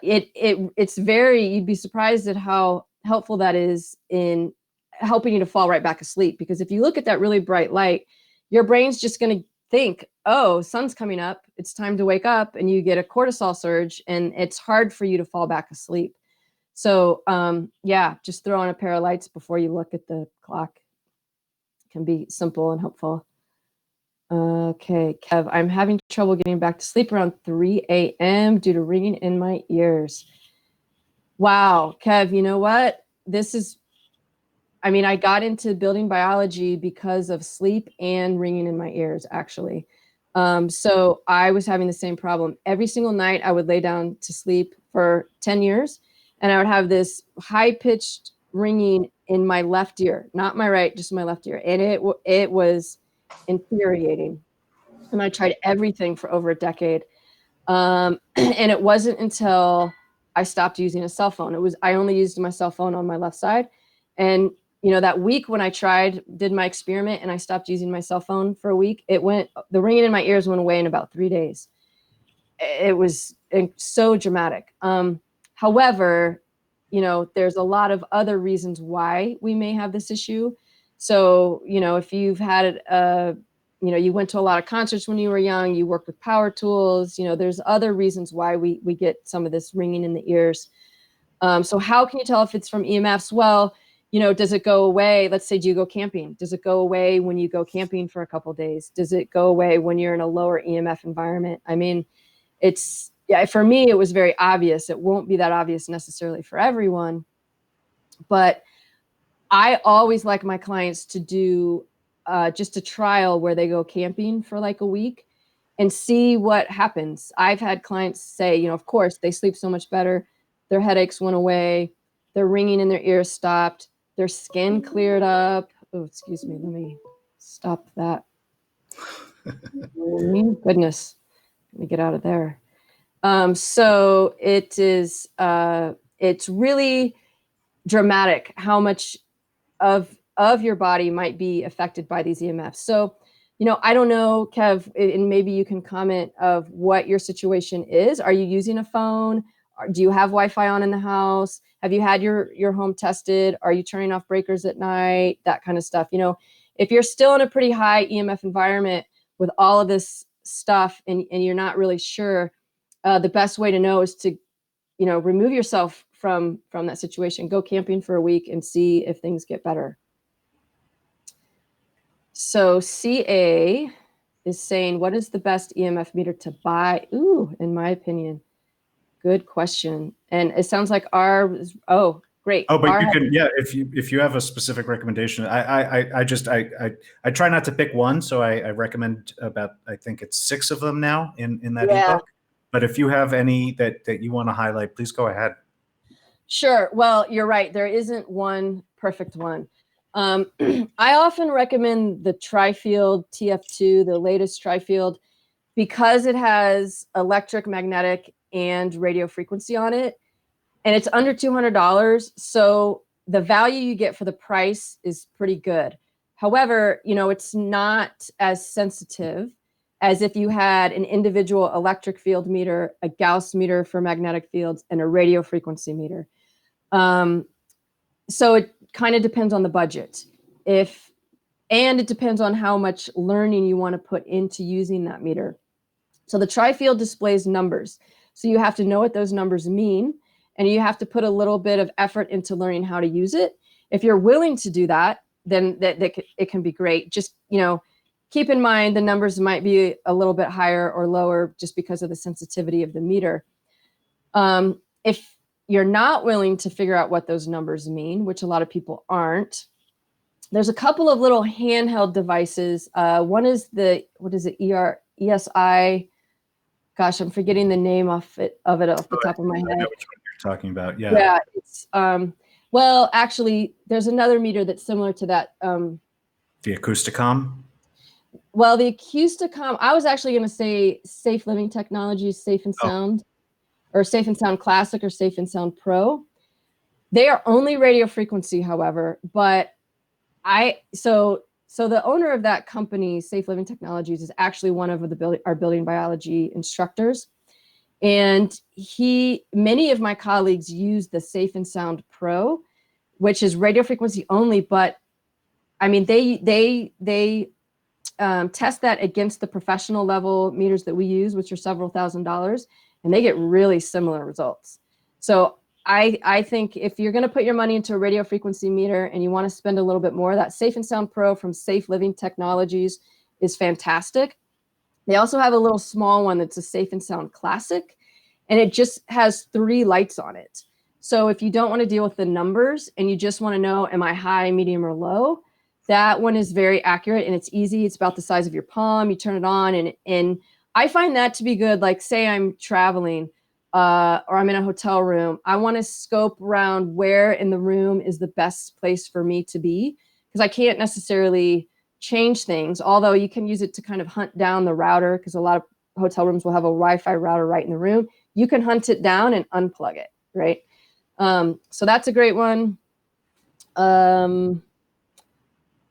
Speaker 2: you'd be surprised at how helpful that is in helping you to fall right back asleep. Because if you look at that really bright light, your brain's just going to think, oh, sun's coming up, it's time to wake up, and you get a cortisol surge, and it's hard for you to fall back asleep. So yeah, just throw on a pair of lights before you look at the clock. It can be simple and helpful. Okay, Kev, I'm having trouble getting back to sleep around 3 a.m. due to ringing in my ears. Wow, Kev, you know what? I got into building biology because of sleep and ringing in my ears, actually. So I was having the same problem. Every single night I would lay down to sleep for 10 years, and I would have this high-pitched ringing in my left ear, not my right, just my left ear. And it was infuriating. And I tried everything for over a decade. And it wasn't until I stopped using a cell phone. I only used my cell phone on my left side. And that week when I did my experiment and I stopped using my cell phone for a week, the ringing in my ears went away in about 3 days. It was so dramatic. However, there's a lot of other reasons why we may have this issue. So, if you've had you went to a lot of concerts when you were young, you worked with power tools, there's other reasons why we get some of this ringing in the ears. So how can you tell if it's from EMFs? Well, does it go away? Let's say, do you go camping? Does it go away when you go camping for a couple of days? Does it go away when you're in a lower EMF environment? For me, it was very obvious. It won't be that obvious necessarily for everyone, but I always like my clients to do just a trial where they go camping for like a week and see what happens. I've had clients say, of course, they sleep so much better. Their headaches went away. Their ringing in their ears stopped. Their skin cleared up. Oh, excuse me. Let me stop that. Goodness. Let me get out of there. So it's really dramatic how much of your body might be affected by these EMFs. So, I don't know, Kev, and maybe you can comment of what your situation is. Are you using a phone? Do you have Wi-Fi on in the house? Have you had your home tested? Are you turning off breakers at night? That kind of stuff. If you're still in a pretty high EMF environment with all of this stuff and you're not really sure, the best way to know is to, remove yourself from that situation. Go camping for a week and see if things get better. So CA is saying, what is the best EMF meter to buy? Ooh, in my opinion. Good question. And it sounds like great.
Speaker 1: Oh, but you can, yeah, if you have a specific recommendation, I try not to pick one. So I recommend I think it's 6 of them now in that ebook. But if you have any that you want to highlight, please go ahead.
Speaker 2: Sure. Well, you're right. There isn't one perfect one. I often recommend the Tri-Field TF2, the latest Tri-Field, because it has electric, magnetic, and radio frequency on it. And it's under $200. So the value you get for the price is pretty good. However, it's not as sensitive as if you had an individual electric field meter, a Gauss meter for magnetic fields, and a radio frequency meter. So it kind of depends on the budget. And it depends on how much learning you want to put into using that meter. So the tri-field displays numbers. So you have to know what those numbers mean, and you have to put a little bit of effort into learning how to use it. If you're willing to do that, then it can be great. Just, keep in mind the numbers might be a little bit higher or lower just because of the sensitivity of the meter. If you're not willing to figure out what those numbers mean, which a lot of people aren't, there's a couple of little handheld devices. One is ESI. Gosh, I'm forgetting the name of it off the top of my head.
Speaker 1: I know which one you're talking about. Yeah.
Speaker 2: Yeah. It's well, actually, there's another meter that's similar to that.
Speaker 1: The Acousticom.
Speaker 2: Well, the Acousticom. I was actually going to say Safe Living Technologies, Safe and Sound, or Safe and Sound Classic, or Safe and Sound Pro. They are only radio frequency, however, but so the owner of that company, Safe Living Technologies, is actually one of our building biology instructors. And many of my colleagues use the Safe and Sound Pro, which is radio frequency only. But I mean, they test that against the professional level meters that we use, which are several $1,000s, and they get really similar results. So I think if you're going to put your money into a radio frequency meter and you want to spend a little bit more, that Safe and Sound Pro from Safe Living Technologies is fantastic. They also have a little small one that's a Safe and Sound Classic, and it just has 3 lights on it. So if you don't want to deal with the numbers and you just want to know, am I high, medium, or low, that one is very accurate and it's easy. It's about the size of your palm. You turn it on, and I find that to be good. Like, say I'm traveling or I'm in a hotel room. I want to scope around where in the room is the best place for me to be, because I can't necessarily change things, although you can use it to kind of hunt down the router, because a lot of hotel rooms will have a Wi-Fi router right in the room. You can hunt it down and unplug it, right? So that's a great one. And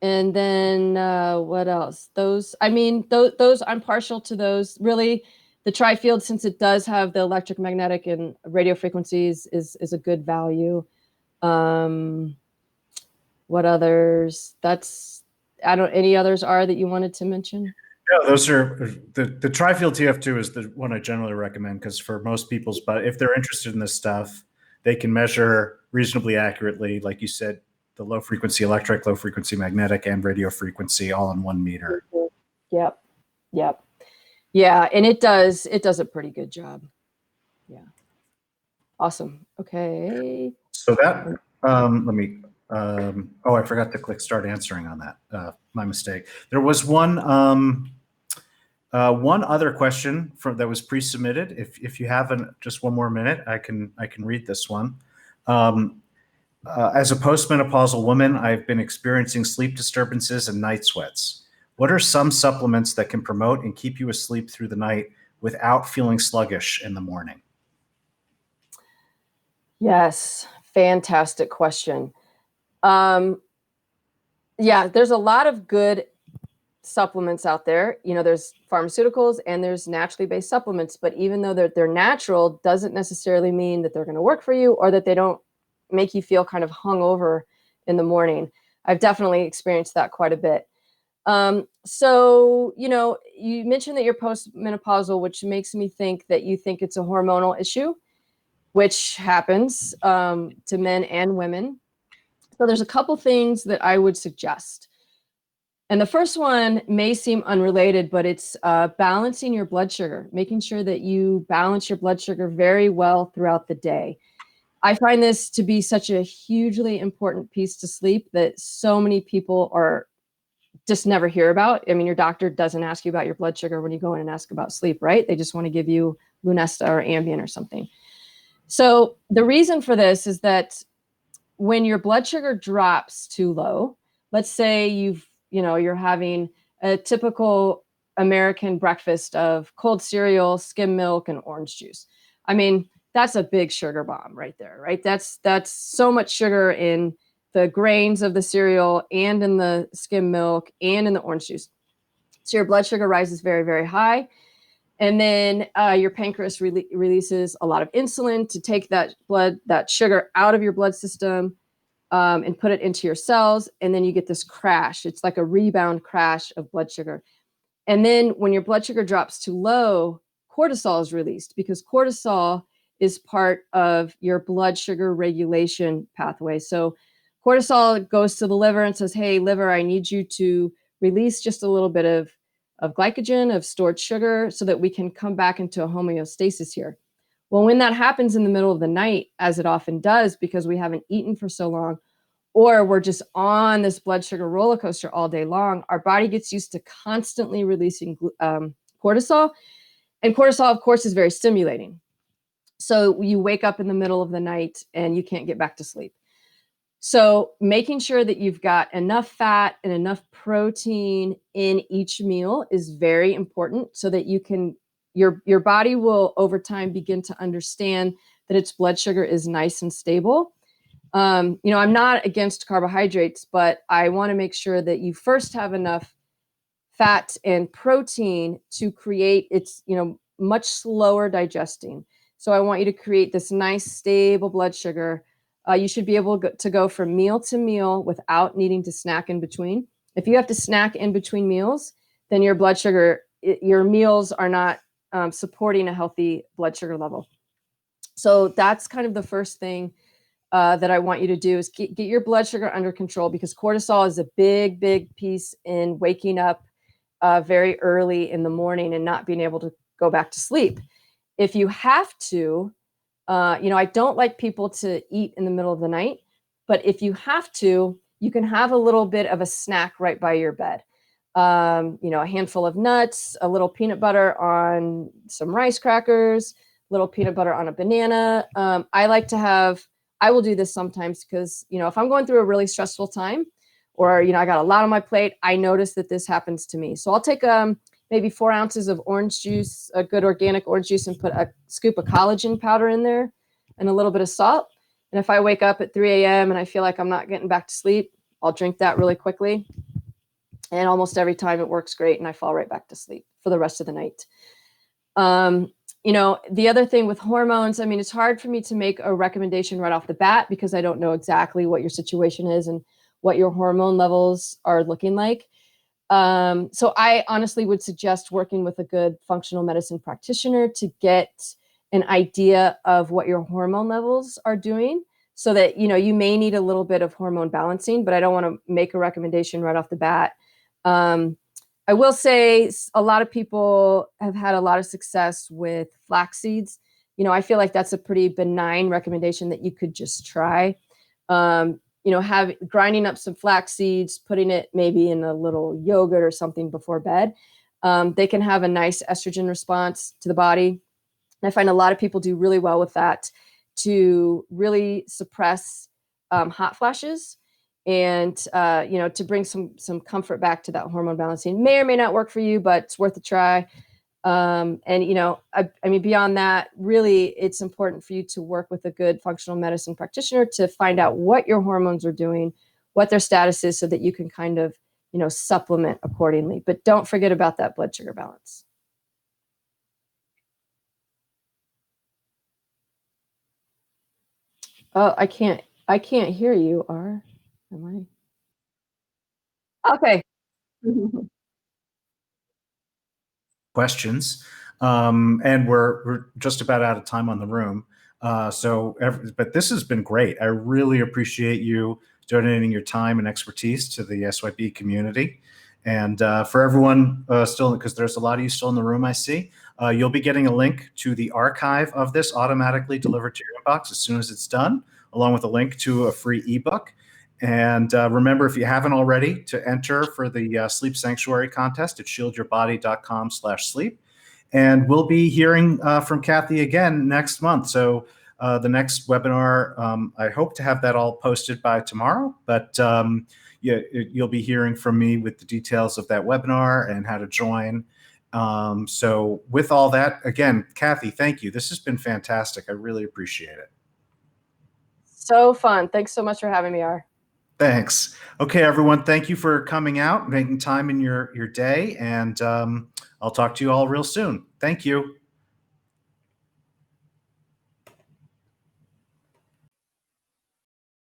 Speaker 2: then what else? Those I'm partial to those. Really, the tri-field, since it does have the electric, magnetic, and radio frequencies, is a good value. What others? Any others are that you wanted to mention?
Speaker 1: No, those are the tri-field TF2 is the one I generally recommend, because for most people's, but if they're interested in this stuff, they can measure reasonably accurately, like you said, the low frequency electric, low frequency magnetic, and radio frequency all in one meter.
Speaker 2: Yep. Yeah, and it does a pretty good job. Yeah. Awesome. Okay.
Speaker 1: So that let me I forgot to click start answering on that. My mistake. There was one other question that was pre-submitted. If you haven't, just one more minute, I can read this one. As a postmenopausal woman, I've been experiencing sleep disturbances and night sweats. What are some supplements that can promote and keep you asleep through the night without feeling sluggish in the morning?
Speaker 2: Yes, fantastic question. Yeah, there's a lot of good supplements out there. There's pharmaceuticals and there's naturally based supplements, but even though they're natural, doesn't necessarily mean that they're going to work for you or that they don't make you feel kind of hungover in the morning. I've definitely experienced that quite a bit. So, you mentioned that you're postmenopausal, which makes me think that you think it's a hormonal issue, which happens to men and women. So there's a couple things that I would suggest. And the first one may seem unrelated, but it's balancing your blood sugar, making sure that you balance your blood sugar very well throughout the day. I find this to be such a hugely important piece to sleep that so many people are just never hear about. I mean, your doctor doesn't ask you about your blood sugar when you go in and ask about sleep, right? They just want to give you Lunesta or Ambien or something. So the reason for this is that when your blood sugar drops too low, let's say you're having a typical American breakfast of cold cereal, skim milk, and orange juice. I mean, that's a big sugar bomb right there, right? That's so much sugar in the grains of the cereal and in the skim milk and in the orange juice. So your blood sugar rises very, very high. And then your pancreas releases a lot of insulin to take that sugar out of your blood system and put it into your cells. And then you get this crash. It's like a rebound crash of blood sugar. And then when your blood sugar drops too low, cortisol is released because cortisol is part of your blood sugar regulation pathway. So cortisol goes to the liver and says, hey, liver, I need you to release just a little bit of glycogen, of stored sugar, so that we can come back into a homeostasis here. Well, when that happens in the middle of the night, as it often does because we haven't eaten for so long, or we're just on this blood sugar roller coaster all day long, our body gets used to constantly releasing cortisol. And cortisol, of course, is very stimulating. So you wake up in the middle of the night and you can't get back to sleep. So making sure that you've got enough fat and enough protein in each meal is very important so that you can, your body will over time begin to understand that its blood sugar is nice and stable. I'm not against carbohydrates, but I want to make sure that you first have enough fat and protein to create its, much slower digesting. So I want you to create this nice, stable blood sugar. You should be able to go from meal to meal without needing to snack in between. If you have to snack in between meals, then your blood sugar, your meals are not supporting a healthy blood sugar level. So that's kind of the first thing that I want you to do is get your blood sugar under control, because cortisol is a big, big piece in waking up very early in the morning and not being able to go back to sleep. If you have to, I don't like people to eat in the middle of the night, but if you have to, you can have a little bit of a snack right by your bed. A handful of nuts, a little peanut butter on some rice crackers, little peanut butter on a banana. I will do this sometimes because, if I'm going through a really stressful time or, I got a lot on my plate, I notice that this happens to me. So I'll take maybe 4 ounces of orange juice, a good organic orange juice, and put a scoop of collagen powder in there and a little bit of salt. And if I wake up at 3 a.m. and I feel like I'm not getting back to sleep, I'll drink that really quickly. And almost every time it works great and I fall right back to sleep for the rest of the night. The other thing with hormones, it's hard for me to make a recommendation right off the bat because I don't know exactly what your situation is and what your hormone levels are looking like. So I honestly would suggest working with a good functional medicine practitioner to get an idea of what your hormone levels are doing so that, you may need a little bit of hormone balancing, but I don't want to make a recommendation right off the bat. I will say a lot of people have had a lot of success with flax seeds. I feel like that's a pretty benign recommendation that you could just try. Grinding up some flax seeds, putting it maybe in a little yogurt or something before bed. They can have a nice estrogen response to the body. And I find a lot of people do really well with that to really suppress hot flashes. And, to bring some comfort back to that hormone balancing. May or may not work for you, but it's worth a try. Beyond that, really, it's important for you to work with a good functional medicine practitioner to find out what your hormones are doing, what their status is, so that you can kind of, supplement accordingly. But don't forget about that blood sugar balance. Oh, I can't hear you, R. Am I? Okay.
Speaker 1: Questions. And we're just about out of time on the room. But this has been great. I really appreciate you donating your time and expertise to the SYB community. And for everyone still, because there's a lot of you still in the room, I see, you'll be getting a link to the archive of this automatically delivered to your inbox as soon as it's done, along with a link to a free ebook. And remember, if you haven't already, to enter for the Sleep Sanctuary contest at shieldyourbody.com/sleep. And we'll be hearing from Cathy again next month. So the next webinar, I hope to have that all posted by tomorrow. But you'll be hearing from me with the details of that webinar and how to join. So with all that, again, Cathy, thank you. This has been fantastic. I really appreciate it.
Speaker 2: So fun. Thanks so much for having me, R.
Speaker 1: Thanks. Okay, everyone. Thank you for coming out, making time in your day, and I'll talk to you all real soon. Thank you.